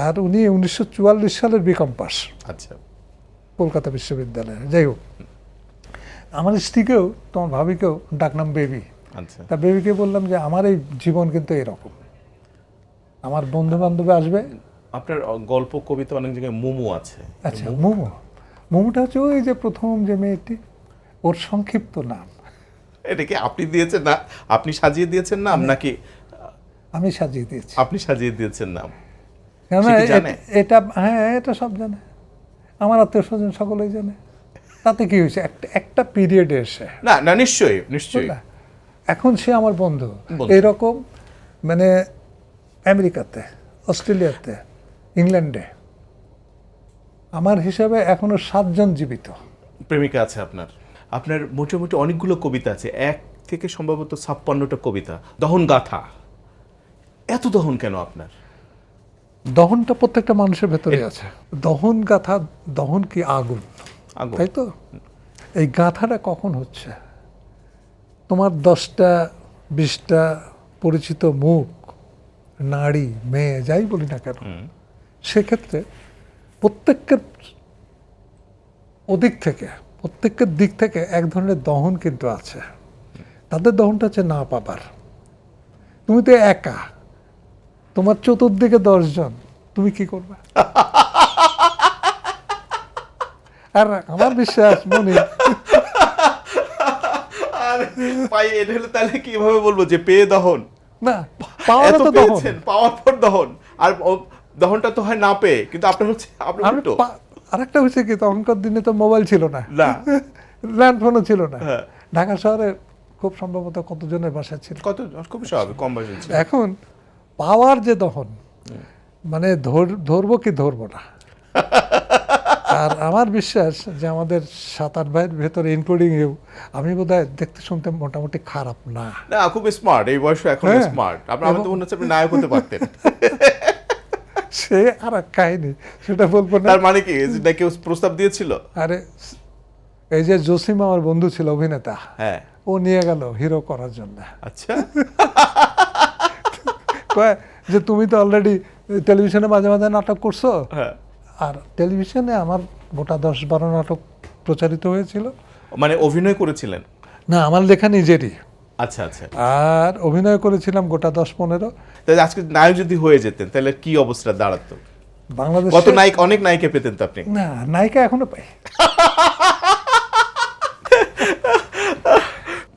আর উনি 1944 সালের বিকম পাস আচ্ছা, কলকাতা বিশ্ববিদ্যালয়ে। যাই হোক, আমার স্ত্রীকেও তোমার ভাবিকেও ডাকনাম বেবি। আচ্ছা, তা বেবিকে বললাম যে আমার এই জীবন কিন্তু এরকম, আমার বন্ধু বান্ধব আসবে। আপনার গল্প কবিতা অনেক জায়গায় মোমো আছে। আচ্ছা, মোমো, মোমোটা হচ্ছে ওই যে প্রথম যে মেয়েটি, ওর সংক্ষিপ্ত নাম। এটা কি আপনি দিয়েছেন না, আপনি সাজিয়ে দিয়েছেন নাম, নাকি আমি সাজিয়ে দিয়েছি। আপনি সাজিয়ে দিয়েছেন নাম? কেননা সে কি জানে? এটা, হ্যাঁ এটা সব জানে, আমার আত্মীয় স্বজন সকলেই জানে। তাতে কি হয়েছে, একটা পিরিয়ডে এসে, না না, নিশ্চয়ই নিশ্চয়ই। বুঝলা? এখন সে আমার বন্ধু। বন্ধু। এইরকম মানে আমেরিকাতে, অস্ট্রেলিয়াতে, ইংল্যান্ডে আমার হিসাবে এখনো 7 জন জীবিত। প্রেমিকা আছে আপনার? আপনার মোটামুটি অনেকগুলো কবিতা আছে, 1 থেকে সম্ভবত 56টা কবিতা, দহন গাথা। এত দহন কেন আপনার? দহনটা প্রত্যেকটা মানুষের ভেতরে আছে। দহন গাথা, দহন কি আগুন, আগুন। তাই তো? এই গাথাটা কখন হচ্ছে, তোমার 10টা 20টা পরিচিত মুখ, নারী, মেয়ে, যাই বলি না কেন, সেক্ষেত্রে প্রত্যেকের প্রত্যেকের দিক থেকে এক ধরনের দহন কিন্তু আছে। তাদের দহনটা হচ্ছে না পাবার। তুমি তো একা, তোমার চতুর্দিকে 10 জন, তুমি কি করবে? আর আমার বিশ্বাস মনে, আরে ভাই, এটা হলো তাহলে কিভাবে বলবো যে পেয়ে দহন, না পাওয়ার এত তো দহন। পেয়েছেন, পাওয়ার পর দহন। আর দহনটা তো হয় না পেয়ে, কিন্তু আপনার হচ্ছে আপনার আর উল্টো। আরেকটা হচ্ছে কি, তখনকার দিনে তো মোবাইল ছিল না, না। ল্যান্ডফোনও ছিল না। হ্যাঁ। ঢাকা শহরে খুব সম্ভবত কতজনের বাসা ছিল। কত, খুব স্বাভাবিক, কম বয়সে ছিল। এখন পাওয়ার যে দহন, মানে ধরবো কি ধরবো না। আর আমার বিশ্বাস যে আমাদের 7-8 ভাইয়ের ভেতরে, ইনক্লুডিং ইউ, আমি বোধহয় দেখতে শুনতে মোটামুটি খারাপ না। না, খুব স্মার্ট, এই বয়সে এখন হ্যাঁ। স্মার্ট। আপনার, আমার তো মনে হচ্ছে আপনি নায়ক হতে পারতেন। সে আর এক কাহিনী, সেটা বলবো না। তার মানে কি, না কেউ প্রস্তাব দিয়েছিল? আরে এই যে জসিম আমার বন্ধু ছিল, অভিনেতা, হ্যাঁ। ও নিয়ে গেল হিরো করার জন্য। আচ্ছা। কয় যে তুমি তো অলরেডি টেলিভিশনে মাঝে মাঝে নাটক করছো, হ্যাঁ। আর টেলিভিশনে আমার গোটা 10-12 নাটক প্রচারিত হয়েছিল। মানে অভিনয় করেছিলেন? না, আমার লেখা নিজেরই। আচ্ছা আচ্ছা। আর অভিনয় করেছিলাম গোটা 10-15। তাহলে আজকে নায়ক যদি হয়ে যেতেন, তাহলে কি অবস্থা দাঁড়াতো? বাংলাদেশ কত নায়ক, অনেক নায়িকা পেতেন তো আপনি। না, নায়িকা এখনো পাই।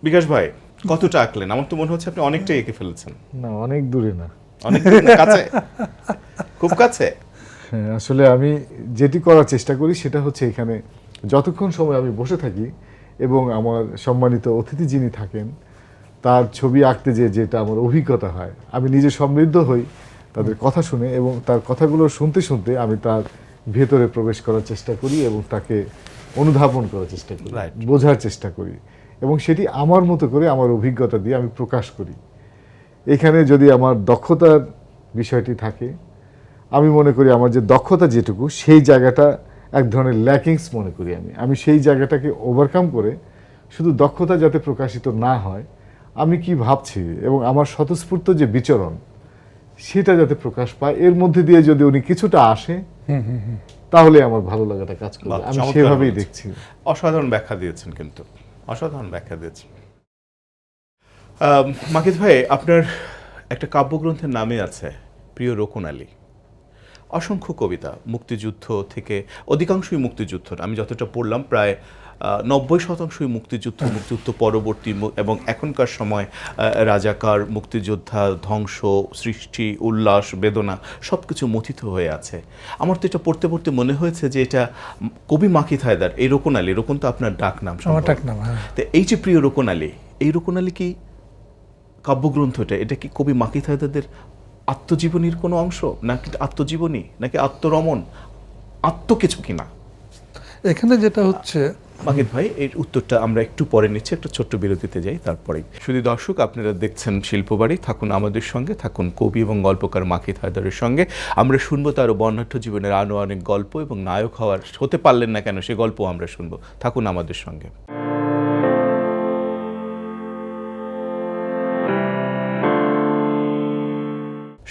বিকাশ ভাই, কতটা আঁকলেন? আমার তো মনে হচ্ছে আপনি অনেকটাই এঁকে ফেলেছেন। না, অনেক দূরে না। অনেক দূরে না, কাছে, খুব কাছে। হ্যাঁ, আসলে আমি যেটি করার চেষ্টা করি সেটা হচ্ছে এখানে যতক্ষণ সময় আমি বসে থাকি এবং আমার সম্মানিত অতিথি যিনি থাকেন তার ছবি আঁকতে যেটা আমার অভিজ্ঞতা হয়, আমি নিজে সমৃদ্ধ হই তাদের কথা শুনে, এবং তার কথাগুলো শুনতে শুনতে আমি তার ভেতরে প্রবেশ করার চেষ্টা করি এবং তাকে অনুধাবন করার চেষ্টা করি, Right. বোঝার চেষ্টা করি, এবং সেটি আমার মতো করে আমার অভিজ্ঞতা দিয়ে আমি প্রকাশ করি। এখানে যদি আমার দক্ষতার বিষয়টি থাকে, আমি মনে করি আমার যে দক্ষতা যেটুকু, সেই জায়গাটা এক ধরনের ল্যাকিংস মনে করি আমি সেই জায়গাটাকে ওভারকাম করে শুধু দক্ষতা যাতে প্রকাশিত না হয়, আমি কি ভাবছি এবং আমার স্বতঃস্ফূর্ত যে বিচরণ সেটা যাতে প্রকাশ পায়, এর মধ্যে দিয়ে যদি উনি কিছুটা আসে তাহলে আমার ভালো লাগাটা কাজ করবে। বাহ, আমি চমৎকার সেভাবেই বলেছেন। দেখছি। অসাধারণ ব্যাখ্যা দিয়েছেন, কিন্তু অসাধারণ ব্যাখ্যা দিয়েছেন। মাকিত ভাই, আপনার একটা কাব্যগ্রন্থের নামে আছে প্রিয় রোকন আলী। অসংখ্য কবিতা, মুক্তিযুদ্ধ থেকে, অধিকাংশই মুক্তিযুদ্ধ, আমি যতটা পড়লাম প্রায় 90% মুক্তিযুদ্ধ পরবর্তী এবং এখনকার সময় রাজাকার, মুক্তিযোদ্ধা, ধ্বংস, সৃষ্টি, উল্লাস, বেদনা সব কিছু মথিত হয়ে আছে। আমার তো এটা পড়তে পড়তে মনে হয়েছে যে এটা কবি মাকিত হায়দার, এই রোকন আলী, রোকন তো আপনার ডাক নাম, আমার ডাক নাম, হ্যাঁ। তো এই যে প্রিয় রোকন আলী, এই রোকন আলী কি কাব্যগ্রন্থটা, এটা কি কবি মাকিত হায়দারদের আত্মজীবনীর কোনো অংশ, নাকি আত্মজীবনী, নাকি আত্মরমণ, আত্ম কিছু কিনা? এখানে যেটা হচ্ছে, মাকিদ ভাই এর উত্তরটা আমরা একটু পরে নিচ্ছি, একটা ছোট্ট বিরতিতে যাই তারপরেই। শুধু দর্শক, আপনারা দেখছেন শিল্পবাড়ি, থাকুন আমাদের সঙ্গে, থাকুন কবি এবং গল্পকার মাকিদ হায়দারের সঙ্গে। আমরা শুনবো তার বর্ণাঢ্য জীবনের আরও অনেক গল্প, এবং নায়ক হতে পারলেন না কেন সে গল্প আমরা শুনবো। থাকুন আমাদের সঙ্গে।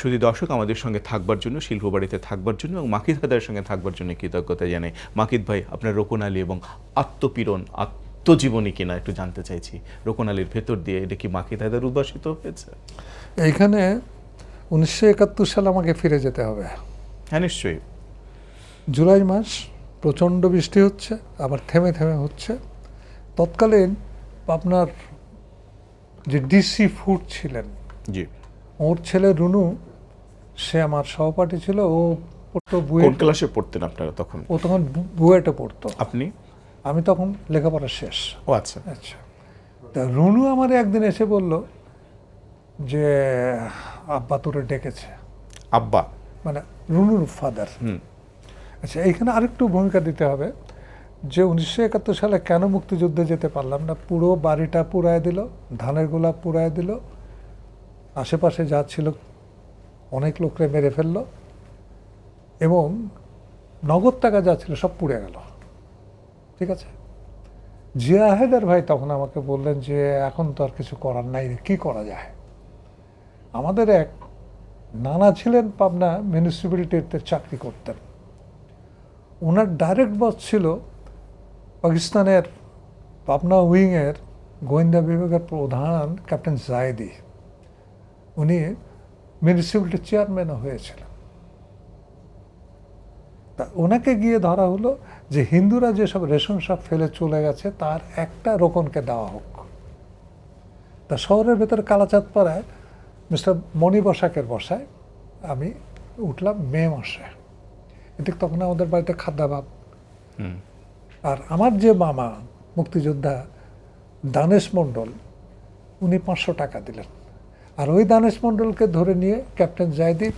শুধু দর্শক, আমাদের সঙ্গে থাকবার জন্য, শিল্পবাড়িতে থাকবার জন্য এবং মাকিদ হায়দারের সঙ্গে থাকবার জন্য কৃতজ্ঞতা জানাই। মাকিদ ভাই, আপনার রোকন আলী এবং আত্মপীড়ন, আত্মজীবনী কিনা একটু জানতে চাইছি। রোকন আলীর ভেতর দিয়ে এটা কি মাকিদ হায়দার উদ্ভাসিত হয়েছে? এইখানে 1971 সালে আমাকে ফিরে যেতে হবে। হ্যাঁ, নিশ্চয়ই। জুলাই মাস, প্রচণ্ড বৃষ্টি হচ্ছে, আবার থেমে থেমে হচ্ছে। তৎকালীন আপনার যে ডিসি ফুড ছিলেন, জি। ওর ছেলে রুনু, সে আমার সহপাঠী ছিল। ও পড়তো কোন বুয়েট, ক্লাসে পড়তেন আপনারা তখন? ও তখন বুয়েটে পড়তো, আপনি? আমি তখন লেখাপড়া শেষ। ও আচ্ছা। আচ্ছা, তা রুনু আমার একদিন এসে বলল যে আব্বা তোরে ডেকেছে, আব্বা? মানে রুনুর ফাদার। হুম। আচ্ছা, এইখানে আরেকটু ভূমিকা দিতে হবে যে 1971 সালে কেন মুক্তিযুদ্ধে যেতে পারলাম না। পুরো বাড়িটা পুড়ায় দিল, ধানের গোলা পুড়ায় দিল, আশেপাশে যা ছিল অনেক লোকরে মেরে ফেললো, এবং নগদ টাকা যা ছিল সব পুড়ে গেল। ঠিক আছে, জিয়া হায়দার ভাই তখন আমাকে বললেন যে এখন তো আর কিছু করার নাই, কি করা যায়। আমাদের এক নানা ছিলেন পাবনা মিউনিসিপ্যালিটিতে চাকরি করতেন, ওনার ডাইরেক্ট বস ছিল পাকিস্তানের পাবনা উইংয়ের গোয়েন্দা বিভাগের প্রধান ক্যাপ্টেন জায়েদি। উনি মিউনিসিপ্যালিটির চেয়ারম্যানও হয়েছিলেন। তা ওনাকে গিয়ে ধরা হলো যে হিন্দুরা যেসব রেশন সব ফেলে চলে গেছে তার একটা রোকনকে দেওয়া হোক। তা শহরের ভেতরে কালাচাঁদ পাড়ায় মিস্টার মণি বসাকের বসায় আমি উঠলাম মে মাসে। এদিক তখন আমাদের বাড়িতে খাদ্যাভাব। আর আমার যে মামা মুক্তিযোদ্ধা দানেশ মণ্ডল, উনি 500 টাকা দিলেন। আর ওই দানেশ মণ্ডলকে ধরে নিয়ে ক্যাপ্টেন জায়দি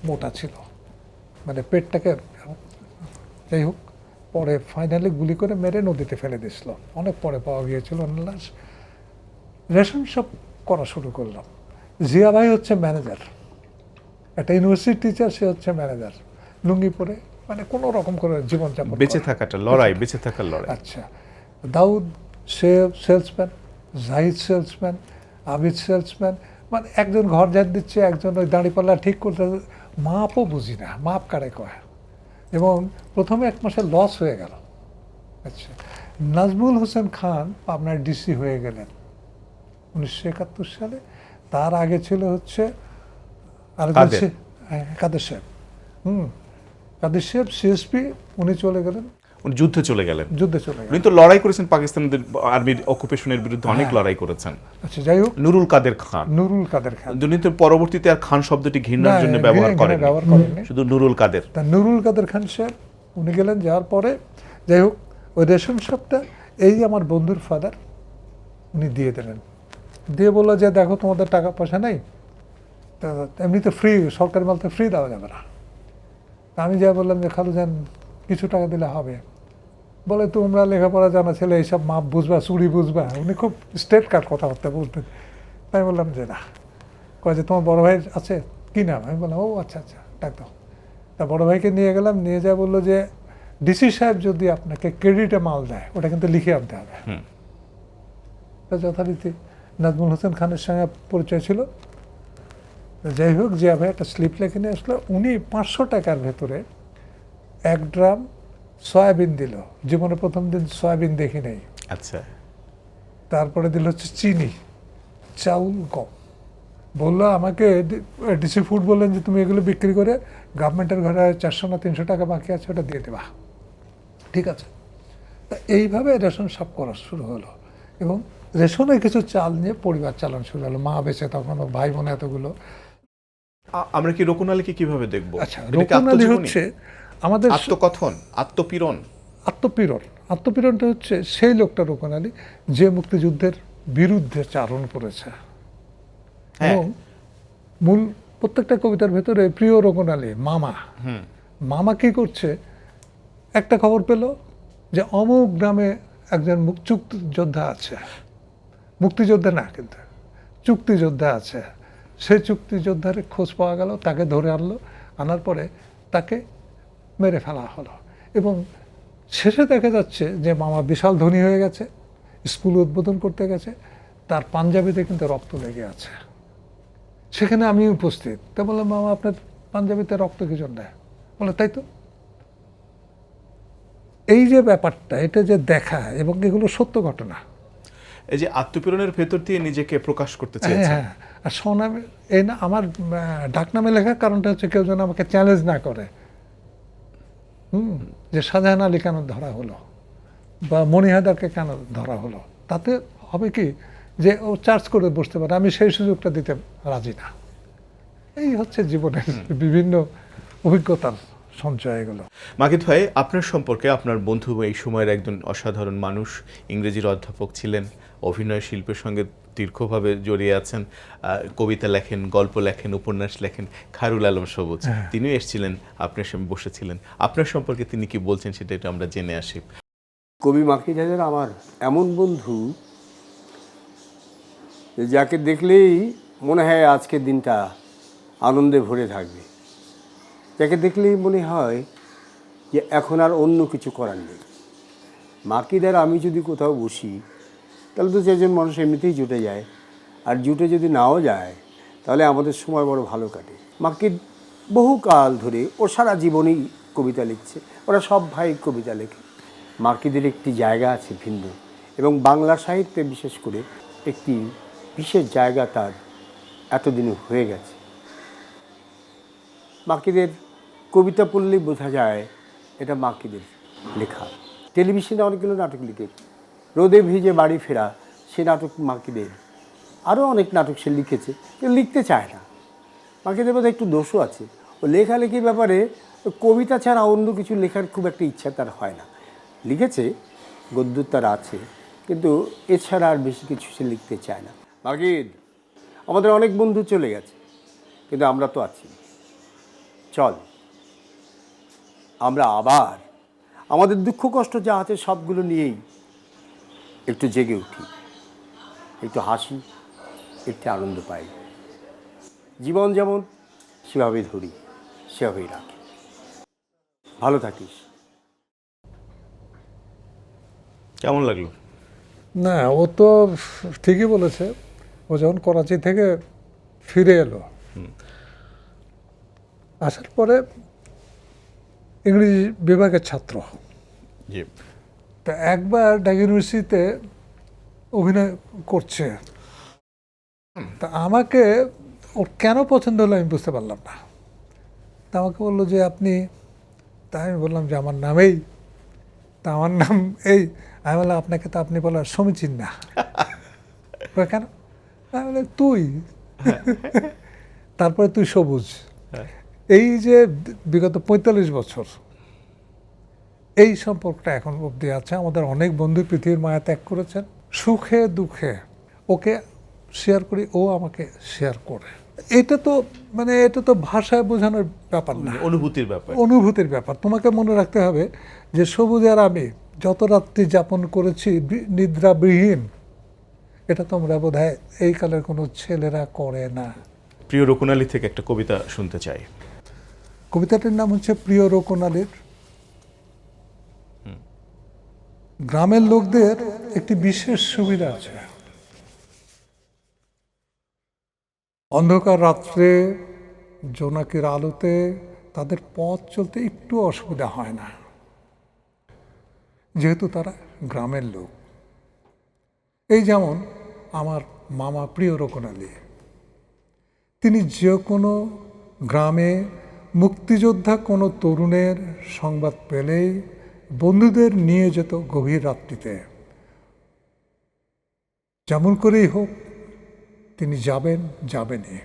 মোটা ছিল, মানে পেটটাকে, যাই হোক, পরে ফাইনালি গুলি করে মেরে নদীতে ফেলে দিয়েছিল। অনেক পরে পাওয়া গিয়েছিল ওনার লাশ। রেশন সব করা শুরু করলাম। জিয়া ভাই হচ্ছে ম্যানেজার, একটা ইউনিভার্সিটি টিচার, সে হচ্ছে ম্যানেজার, লুঙ্গি পরে, মানে কোনো রকম করে জীবনযাপন, বেঁচে থাকাটা লড়াই, বেঁচে থাকার লড়াই। আচ্ছা, দাউদ সে salesman, Zahid salesman, Abid salesman, মানে একজন ঘর ঝাড় দিচ্ছে, একজন ওই দাঁড়িপাল্লা ঠিক করতে, মাপও বুঝি না, মাপ কারে কয়। এবং প্রথমে 1 মাসে লস হয়ে গেল। আচ্ছা, নাজমুল হোসেন খান আপনার ডিসি হয়ে গেলেন 1971 সালে। তার আগে ছিল হচ্ছে কাদের সাহেব, কাদের সাহেব সিএসপি, উনি চলে গেলেন, উনি যুদ্ধে চলে গেলেন। যুদ্ধে চলে গেলেন। উনি তো লড়াই করেছেন পাকিস্তানের আর্মির অকুপেশনের বিরুদ্ধে, অনেক লড়াই করেছেন। আচ্ছা, যাই হোক, নুরুল কাদের খান। নুরুল কাদের খান, উনি তো পরবর্তীতে আর খান শব্দটি ঘৃণার জন্য ব্যবহার করেন, শুধু নুরুল কাদের। তা নুরুল কাদের খান সাহেব উনি গেলেন, যাওয়ার পরে যাই হোক ওই রেশন শপটা এই আমার বন্ধুর ফাদার উনি দিয়ে দিলেন। দিয়ে বললো যে দেখো তোমাদের টাকা পয়সা নেই, তা এমনিতে ফ্রি, সরকারি মাল তো ফ্রি দেওয়া যাবে না। তা আমি যা বললাম যে খালু যান, কিছু টাকা দিলে হবে। বলে তোমরা লেখাপড়া জানা ছেলে, এইসব মাপ বুঝবা, চুরি বুঝবা। উনি খুব স্ট্রেট কাট কথাবার্তা বলতেন। তাই বললাম যে না। কয় যে তোমার বড় ভাই আছে, কি নাম? আমি বললাম ও আচ্ছা আচ্ছা, ডাক দাও। তা বড় ভাইকে নিয়ে গেলাম, নিয়ে যা বললো যে ডিসি সাহেব যদি আপনাকে ক্রেডিটে মাল দেয় ওটা কিন্তু লিখে আনতে হবে। তা যথারীতি নাজমুল হোসেন খানের সঙ্গে পরিচয় ছিল। যাই হোক, জিয়া ভাই একটা স্লিপ লিখে নিয়ে আসলো। উনি 500 টাকার ভেতরে 1 ড্রাম সয়াবিন দিল। জীবনে প্রথম দিন সয়াবিন দেখি নেই। আচ্ছা। তারপরে দিল হচ্ছে চিনি, চাউল, গম। বললো আমাকে, ডিসি ফুড বললেন যে তুমি এগুলো বিক্রি করে গভর্নমেন্টের ঘরে 400 না 300 টাকা বাকি আছে, ওটা দিয়ে দেবা। ঠিক আছে। তা এইভাবে রেশন সাফ করা শুরু হলো, এবং রেশনে কিছু চাল নিয়ে পরিবার চালানো শুরু হলো। মা বেঁচে তখন, ভাই বোন এতগুলো। আমরা কি রোকন আলীকে কিভাবে দেখবো? আচ্ছা, রোকন আলী হচ্ছে আমাদের আত্মকথন, আত্মপীড়ন। আত্মপীড়নটা হচ্ছে সেই লোকটা রোকন আলী যে মুক্তিযুদ্ধের বিরুদ্ধে চারণ করেছে। এবং মূল প্রত্যেকটা কবিতার ভেতরে প্রিয় রোকন আলী মামা, মামা কি করছে, একটা খবর পেল যে অমুক গ্রামে একজন চুক্তিযোদ্ধা আছে, মুক্তিযোদ্ধা না কিন্তু চুক্তিযোদ্ধা আছে, সেই চুক্তিযোদ্ধার খোঁজ পাওয়া গেল, তাকে ধরে আনলো, আনার পরে তাকে মেরে ফেলা হলো। এবং শেষে দেখা যাচ্ছে যে মামা বিশাল ধনী হয়ে গেছে, স্কুল উদ্বোধন করতে গেছে, তার পাঞ্জাবিতে কিন্তু রক্ত লেগে আছে। সেখানে আমি উপস্থিত, তা বললাম মামা আপনার পাঞ্জাবিতে রক্ত কি জন্য? বলে তাই তো। এই যে ব্যাপারটা, এটা যে দেখা, এবং এগুলো সত্য ঘটনা। এই যে আত্মপীড়নের ভেতর দিয়ে নিজেকে প্রকাশ করতে হ্যাঁ চেয়েছেন। হ্যাঁ, আর স্বনামে এই না, আমার ডাকনামে লেখার কারণটা হচ্ছে কেউ যেন আমাকে চ্যালেঞ্জ না করে, যে শাহজাহান আলী কেন ধরা হলো বা মনিহাদারকে কেন ধরা হলো, তাতে হবে কি যে ও চার্জ করে বসতে পারে, আমি সেই সুযোগটা দিতে রাজি না। এই হচ্ছে জীবনের বিভিন্ন অভিজ্ঞতার সঞ্চয় এগুলো। মাকিদ ভাই, আপনার সম্পর্কে, আপনার বন্ধু এই সময়ের একজন অসাধারণ মানুষ, ইংরেজির অধ্যাপক ছিলেন, অভিনয় শিল্পের সঙ্গে দীর্ঘভাবে জড়িয়ে আছেন, কবিতা লেখেন, গল্প লেখেন, উপন্যাস লেখেন, খায়রুল আলম সবুজ তিনিও এসেছিলেন, আপনার সামনে বসেছিলেন। আপনার সম্পর্কে তিনি কি বলছেন সেটা একটু আমরা জেনে আসি। কবি মাকিদ হায়দার আমার এমন বন্ধু যাকে দেখলেই মনে হয় আজকের দিনটা আনন্দে ভরে থাকবে, যাকে দেখলেই মনে হয় যে এখন আর অন্য কিছু করার নেই। মাকিদ আর আমি যদি কোথাও বসি তাহলে তো চারজন মানুষ এমনিতেই জুটে যায়, আর জুটে যদি নাও যায় তাহলে আমাদের সময় বড় ভালো কাটে। মাকিদ বহুকাল ধরে, ও সারা জীবনই কবিতা লিখছে, ওরা সব ভাই কবিতা লেখে। মাকিদের একটি জায়গা আছে ভিন্ন, এবং বাংলা সাহিত্যে বিশেষ করে একটি বিশেষ জায়গা তার এতদিনে হয়ে গেছে। মাকিদের কবিতা পড়লেই বোঝা যায় এটা মাকিদের লেখা। টেলিভিশনে অনেকগুলো নাটক লিখেছে, রোদে ভিজে বাড়ি ফেরা, সে নাটক মাকিদের। আরও অনেক নাটক সে লিখেছে, কিন্তু লিখতে চায় না। মাকিদের মধ্যে একটু দোষও আছে, ও লেখালেখির ব্যাপারে কবিতা ছাড়া অন্য কিছু লেখার খুব একটা ইচ্ছা তার হয় না। লিখেছে, গদ্য তার আছে, কিন্তু এছাড়া আর বেশি কিছু সে লিখতে চায় না। মাকিদ, আমাদের অনেক বন্ধু চলে গেছে, কিন্তু আমরা তো আছি। চল আমরা আবার আমাদের দুঃখ কষ্ট যা আছে সবগুলো নিয়েই একটু জেগে উঠি, একটু হাসি, একটু আনন্দ পাই। জীবন যেমন সেভাবেই ধরি, সেভাবেই রাখি। ভালো থাকিস। কেমন লাগলো? না, ও তো ঠিকই বলেছে। ও যখন করাচি থেকে ফিরে এলো, আসার পরে ইংরেজি বিভাগের ছাত্র, জি। তা একবার ঢাকা ইউনিভার্সিটিতে অভিনয় করছে। তা আমাকে ওর কেন পছন্দ হলো আমি বুঝতে পারলাম না। তা আমাকে বললো যে আপনি, তা আমি বললাম যে আমার নামেই, তা আমার নাম এই। আমি বললাম আপনাকে তো আপনি বলার সমীচীন না। কেন? আমি বললাম তুই, তারপরে তুই সবুজ। এই যে বিগত ৪৫ বছর এই সম্পর্কটা এখন অবধি আছে। আমাদের অনেক বন্ধু পৃথিবীর মায়া ত্যাগ করেছেন, সুখে দুঃখে ওকে শেয়ার করি, ও আমাকে শেয়ার করে। এটা তো মানে এটা তো ভাষায় বোঝানোর ব্যাপার না, অনুভূতির ব্যাপার। অনুভূতির ব্যাপার। তোমাকে মনে রাখতে হবে যে সবুজ আর আমি যত রাত্রি যাপন করেছি নিদ্রাবিহীন, এটা তোমরা বোধহয় এই কালের কোনো ছেলেরা করে না। প্রিয় রকুন আলী থেকে একটা কবিতা শুনতে চাই। কবিতাটির নাম হচ্ছে প্রিয় রকুন আলীর। গ্রামের লোকদের একটি বিশেষ সুবিধা আছে। অন্ধকার রাত্রে জোনাকির আলোতে তাদের পথ চলতে একটু অসুবিধা হয় না, যেহেতু তারা গ্রামের লোক। এই যেমন আমার মামা প্রিয় রকুন আলী, তিনি যে কোনো গ্রামে মুক্তিযোদ্ধা কোনো তরুণের সংবাদ পেলেই বন্ধুদের নিয়ে যেত গভীর রাত্রিতে। যেমন করেই হোক তিনি যাবেনই।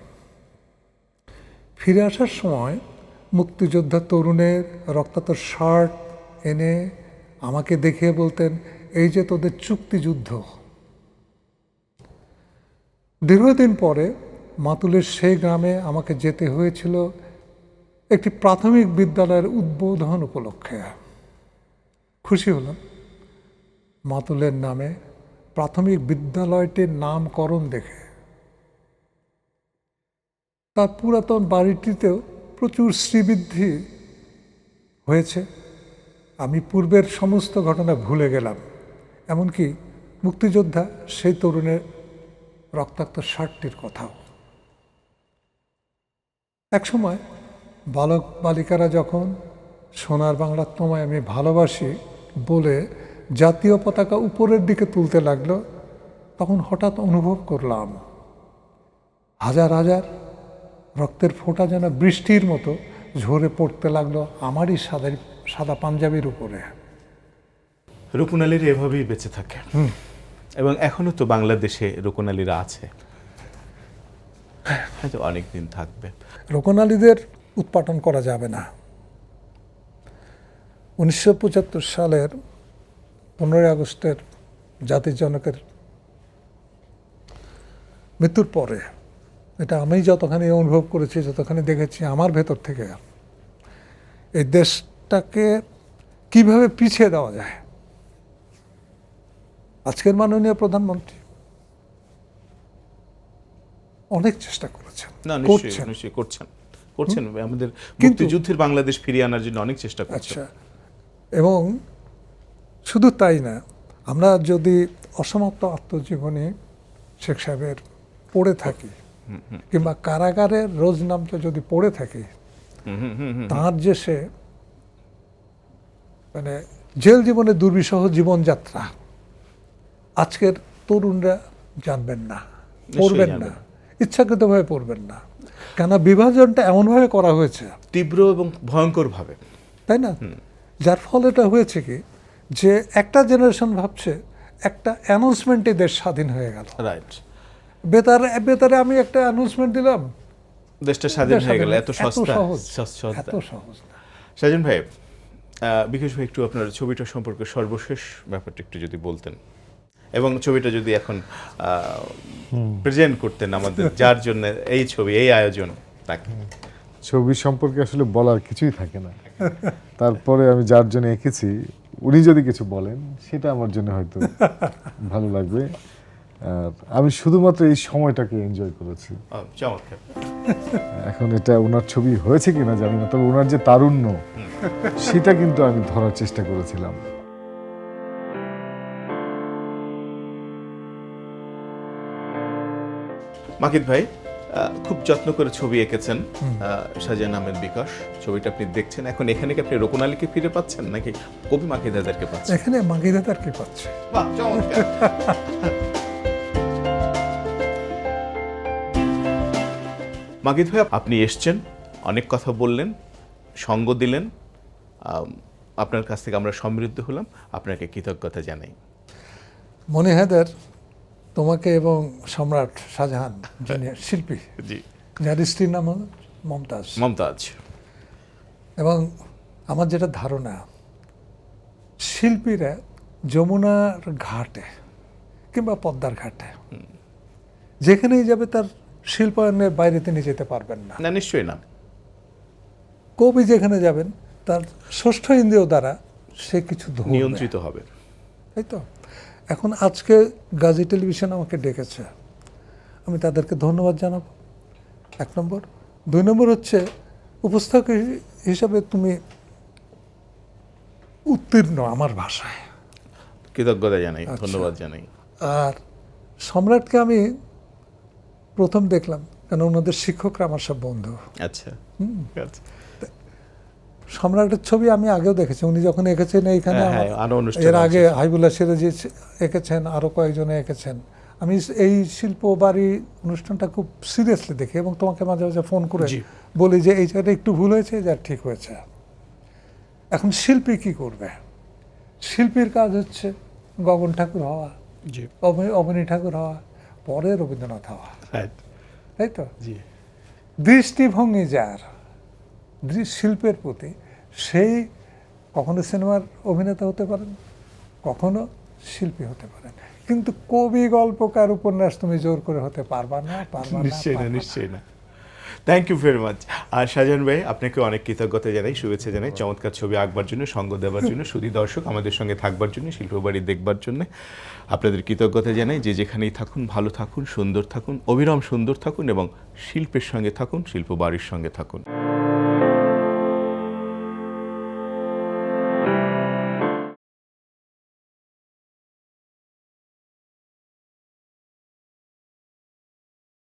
ফিরে আসার সময় মুক্তিযোদ্ধা তরুণের রক্তাক্ত শার্ট এনে আমাকে দেখিয়ে বলতেন, এই যে তোদের চুক্তিযুদ্ধ। দীর্ঘদিন পরে মাতুলের সেই গ্রামে আমাকে যেতে হয়েছিল একটি প্রাথমিক বিদ্যালয়ের উদ্বোধন উপলক্ষে। খুশি হলাম মাতুলের নামে প্রাথমিক বিদ্যালয়টির নামকরণ দেখে তার পুরাতন বাড়িটিতেও প্রচুর শ্রীবৃদ্ধি হয়েছে। আমি পূর্বের সমস্ত ঘটনা ভুলে গেলাম, এমনকি মুক্তিযোদ্ধা সেই তরুণের রক্তাক্ত শার্টটির কথাও। একসময় বালক বালিকারা যখন সোনার বাংলা তোমায় আমি ভালোবাসি বলে জাতীয় পতাকা উপরের দিকে তুলতে লাগলো, তখন হঠাৎ অনুভব করলাম হাজার হাজার রক্তের ফোঁটা যেন বৃষ্টির মতো ঝরে পড়তে লাগলো আমারই সাদা পাঞ্জাবির উপরে। রুকুনালীরা এভাবেই বেঁচে থাকে এবং এখনো তো বাংলাদেশে রুকুনালীরা আছে, হয়তো অনেক দিন থাকবে। রোকনালীদের উৎপাটন করা যাবে না। 1975 সালের 15 আগস্টের জাতির জনকের মৃত্যুর পরে এটা আমি যতখানি অনুভব করেছি, যতখানি দেখেছি আমার ভেতর থেকে, এই দেশটাকে কিভাবে পিছিয়ে দেওয়া যায়। আজকের মাননীয় প্রধানমন্ত্রী অনেক চেষ্টা করেছেন, না করছেন। নিশ্চয়ই করছেন আমাদের মুক্তিযুদ্ধের বাংলাদেশ ফিরিয়ে আনার জন্য অনেক চেষ্টা করছেন। আচ্ছা, এবং শুধু তাই না, আমরা যদি অসমাপ্ত আত্মজীবনী শেখ সাহেবের পড়ে থাকি কিংবা কারাগারের রোজনামটা যদি পড়ে থাকি, তার যে সে মানে জেল জীবনের দুর্বিষহ জীবনযাত্রা আজকের তরুণরা জানবেন না, পড়বেন না, ইচ্ছাকৃতভাবে পড়বেন না। কেন বিভাজনটা এমনভাবে করা হয়েছে, তীব্র এবং ভয়ঙ্কর ভাবে, তাই না? যার ফলে এটা হয়েছে কি, যে একটা জেনারেশন ভাবছে একটা অ্যানাউন্সমেন্টে দেশ স্বাধীন হয়ে গেল। রাইট, বেতারে আমি একটা অ্যানাউন্সমেন্ট দিলাম, দেশটা স্বাধীন হয়ে গেল। এত সস্তা, এত সহজ না। সাজান ভাই, বিকাশ ভাই, একটু আপনার ছবিটা সম্পর্কে সর্বশেষ ব্যাপারটা একটু যদি বলতেন, এবং ছবিটা যদি এখন প্রেজেন্ট করতেন আমাদের, যার জন্য এই ছবি, এই আয়োজন, তাকে। ছবি সম্পর্কে আসলে বলার কিছুই থাকে না, তারপরে আমি যার জন্য এঁকেছি উনি যদি কিছু বলেন সেটা আমার জন্য হয়তো ভালো লাগবে। আর আমি শুধুমাত্র এই সময়টাকে এনজয় করেছি। চমৎকার। এখন এটা ওনার ছবি হয়েছে কিনা জানি না, তবে ওনার যে তারুণ্য সেটা কিন্তু আমি ধরার চেষ্টা করেছিলাম। মাকিদ ভাই খুব যত্ন করে ছবি এঁকেছেন, শাহজাহান আহমেদ বিকাশ। ছবিটা আপনি দেখছেন, এখন এখানে কি আপনি রোকনালীকে ফিরে পাচ্ছেন নাকি কবি মাকিদ হায়দারকে পাচ্ছেন? এখানে মাগিদাতার কি পাচ্ছে। বাহ, চমৎকার। মাকিদ ভাই, আপনি এসছেন, অনেক কথা বললেন, সঙ্গ দিলেন, আপনার কাছ থেকে আমরা সমৃদ্ধ হলাম, আপনাকে কৃতজ্ঞতা জানাই। মনি হায়দার, তোমাকে এবং সম্রাট শাহজাহান যিনি শিল্পী, জি, যার স্ত্রীর নাম হলো মমতাজ, মমতাজ, এবং আমার যেটা ধারণা, শিল্পীরা যমুনার ঘাটে কিংবা পদ্মার ঘাটে যেখানেই যাবে তার শিল্পায়নের বাইরে তিনি যেতে পারবেন না। না, নিশ্চয়ই না। কবি যেখানে যাবেন তার ষষ্ঠ ইন্দ্রিয় দ্বারা সে কিছু ধরবে, নিয়ন্ত্রিত হবে। তাই তো। এখন আজকে গাজী টেলিভিশন আমাকে ডেকেছে, আমি তাদেরকে ধন্যবাদ জানাবো, 1 নম্বর। 2 নম্বর হচ্ছে উপস্থাপক হিসাবে তুমি উত্তীর্ণ আমার ভাষায়, কৃতজ্ঞতা জানাই, আচ্ছা। ধন্যবাদ জানাই। আর সম্রাটকে আমি প্রথম দেখলাম, কেন ওনাদের শিক্ষকরা আমার সব বন্ধু। আচ্ছা, আচ্ছা। সম্রাটের ছবি আমি আগেও দেখেছি, উনি যখন এঁকেছেন এইখানে, হ্যাঁ, আরো অনুষ্ঠান এর আগে আছে। হাইবুল্লাহ সিরাজি এঁকেছেন, আরো কয়েকজনে এঁকেছেন। আমি এই শিল্প বাড়ি অনুষ্ঠানটা খুব সিরিয়াসলি দেখি এবং তোমাকে মাঝে মাঝে ফোন করে জি। বলি যে এই জায়গাটা একটু ভুল হয়েছে, যা ঠিক হয়েছে। এখন শিল্পী কি করবে? শিল্পীর কাজ হচ্ছে গগন ঠাকুর হওয়া, জি, অবনী ঠাকুর হওয়া, পরে রবীন্দ্রনাথ হওয়া, রাইট, তাই তো। জি। দৃষ্টিভঙ্গি যার শিল্পের প্রতি, সেই কখনো সিনেমার অভিনেতা হতে পারেন, কখনো শিল্পী হতে পারেন, কিন্তু কবি, গল্পকার, উপন্যাস তুমি জোর করে হতে পারবা না, পারবা না, নিশ্চয়ই না, পারবা না। নিশ্চয়ই না। Thank you very much. আর শাহজাহান ভাই, আপনাকে অনেক কৃতজ্ঞতা জানাই, শুভেচ্ছা জানাই চমৎকার ছবি আঁকবার জন্য, সঙ্গ দেওয়ার জন্য, সুধী দর্শক আমাদের সঙ্গে থাকবার জন্য, শিল্পবাড়ি দেখবার জন্য আপনাদের কৃতজ্ঞতা জানাই। যে যেখানেই থাকুন ভালো থাকুন, সুন্দর থাকুন, অবিরাম সুন্দর থাকুন এবং শিল্পের সঙ্গে থাকুন, শিল্পবাড়ির সঙ্গে থাকুন।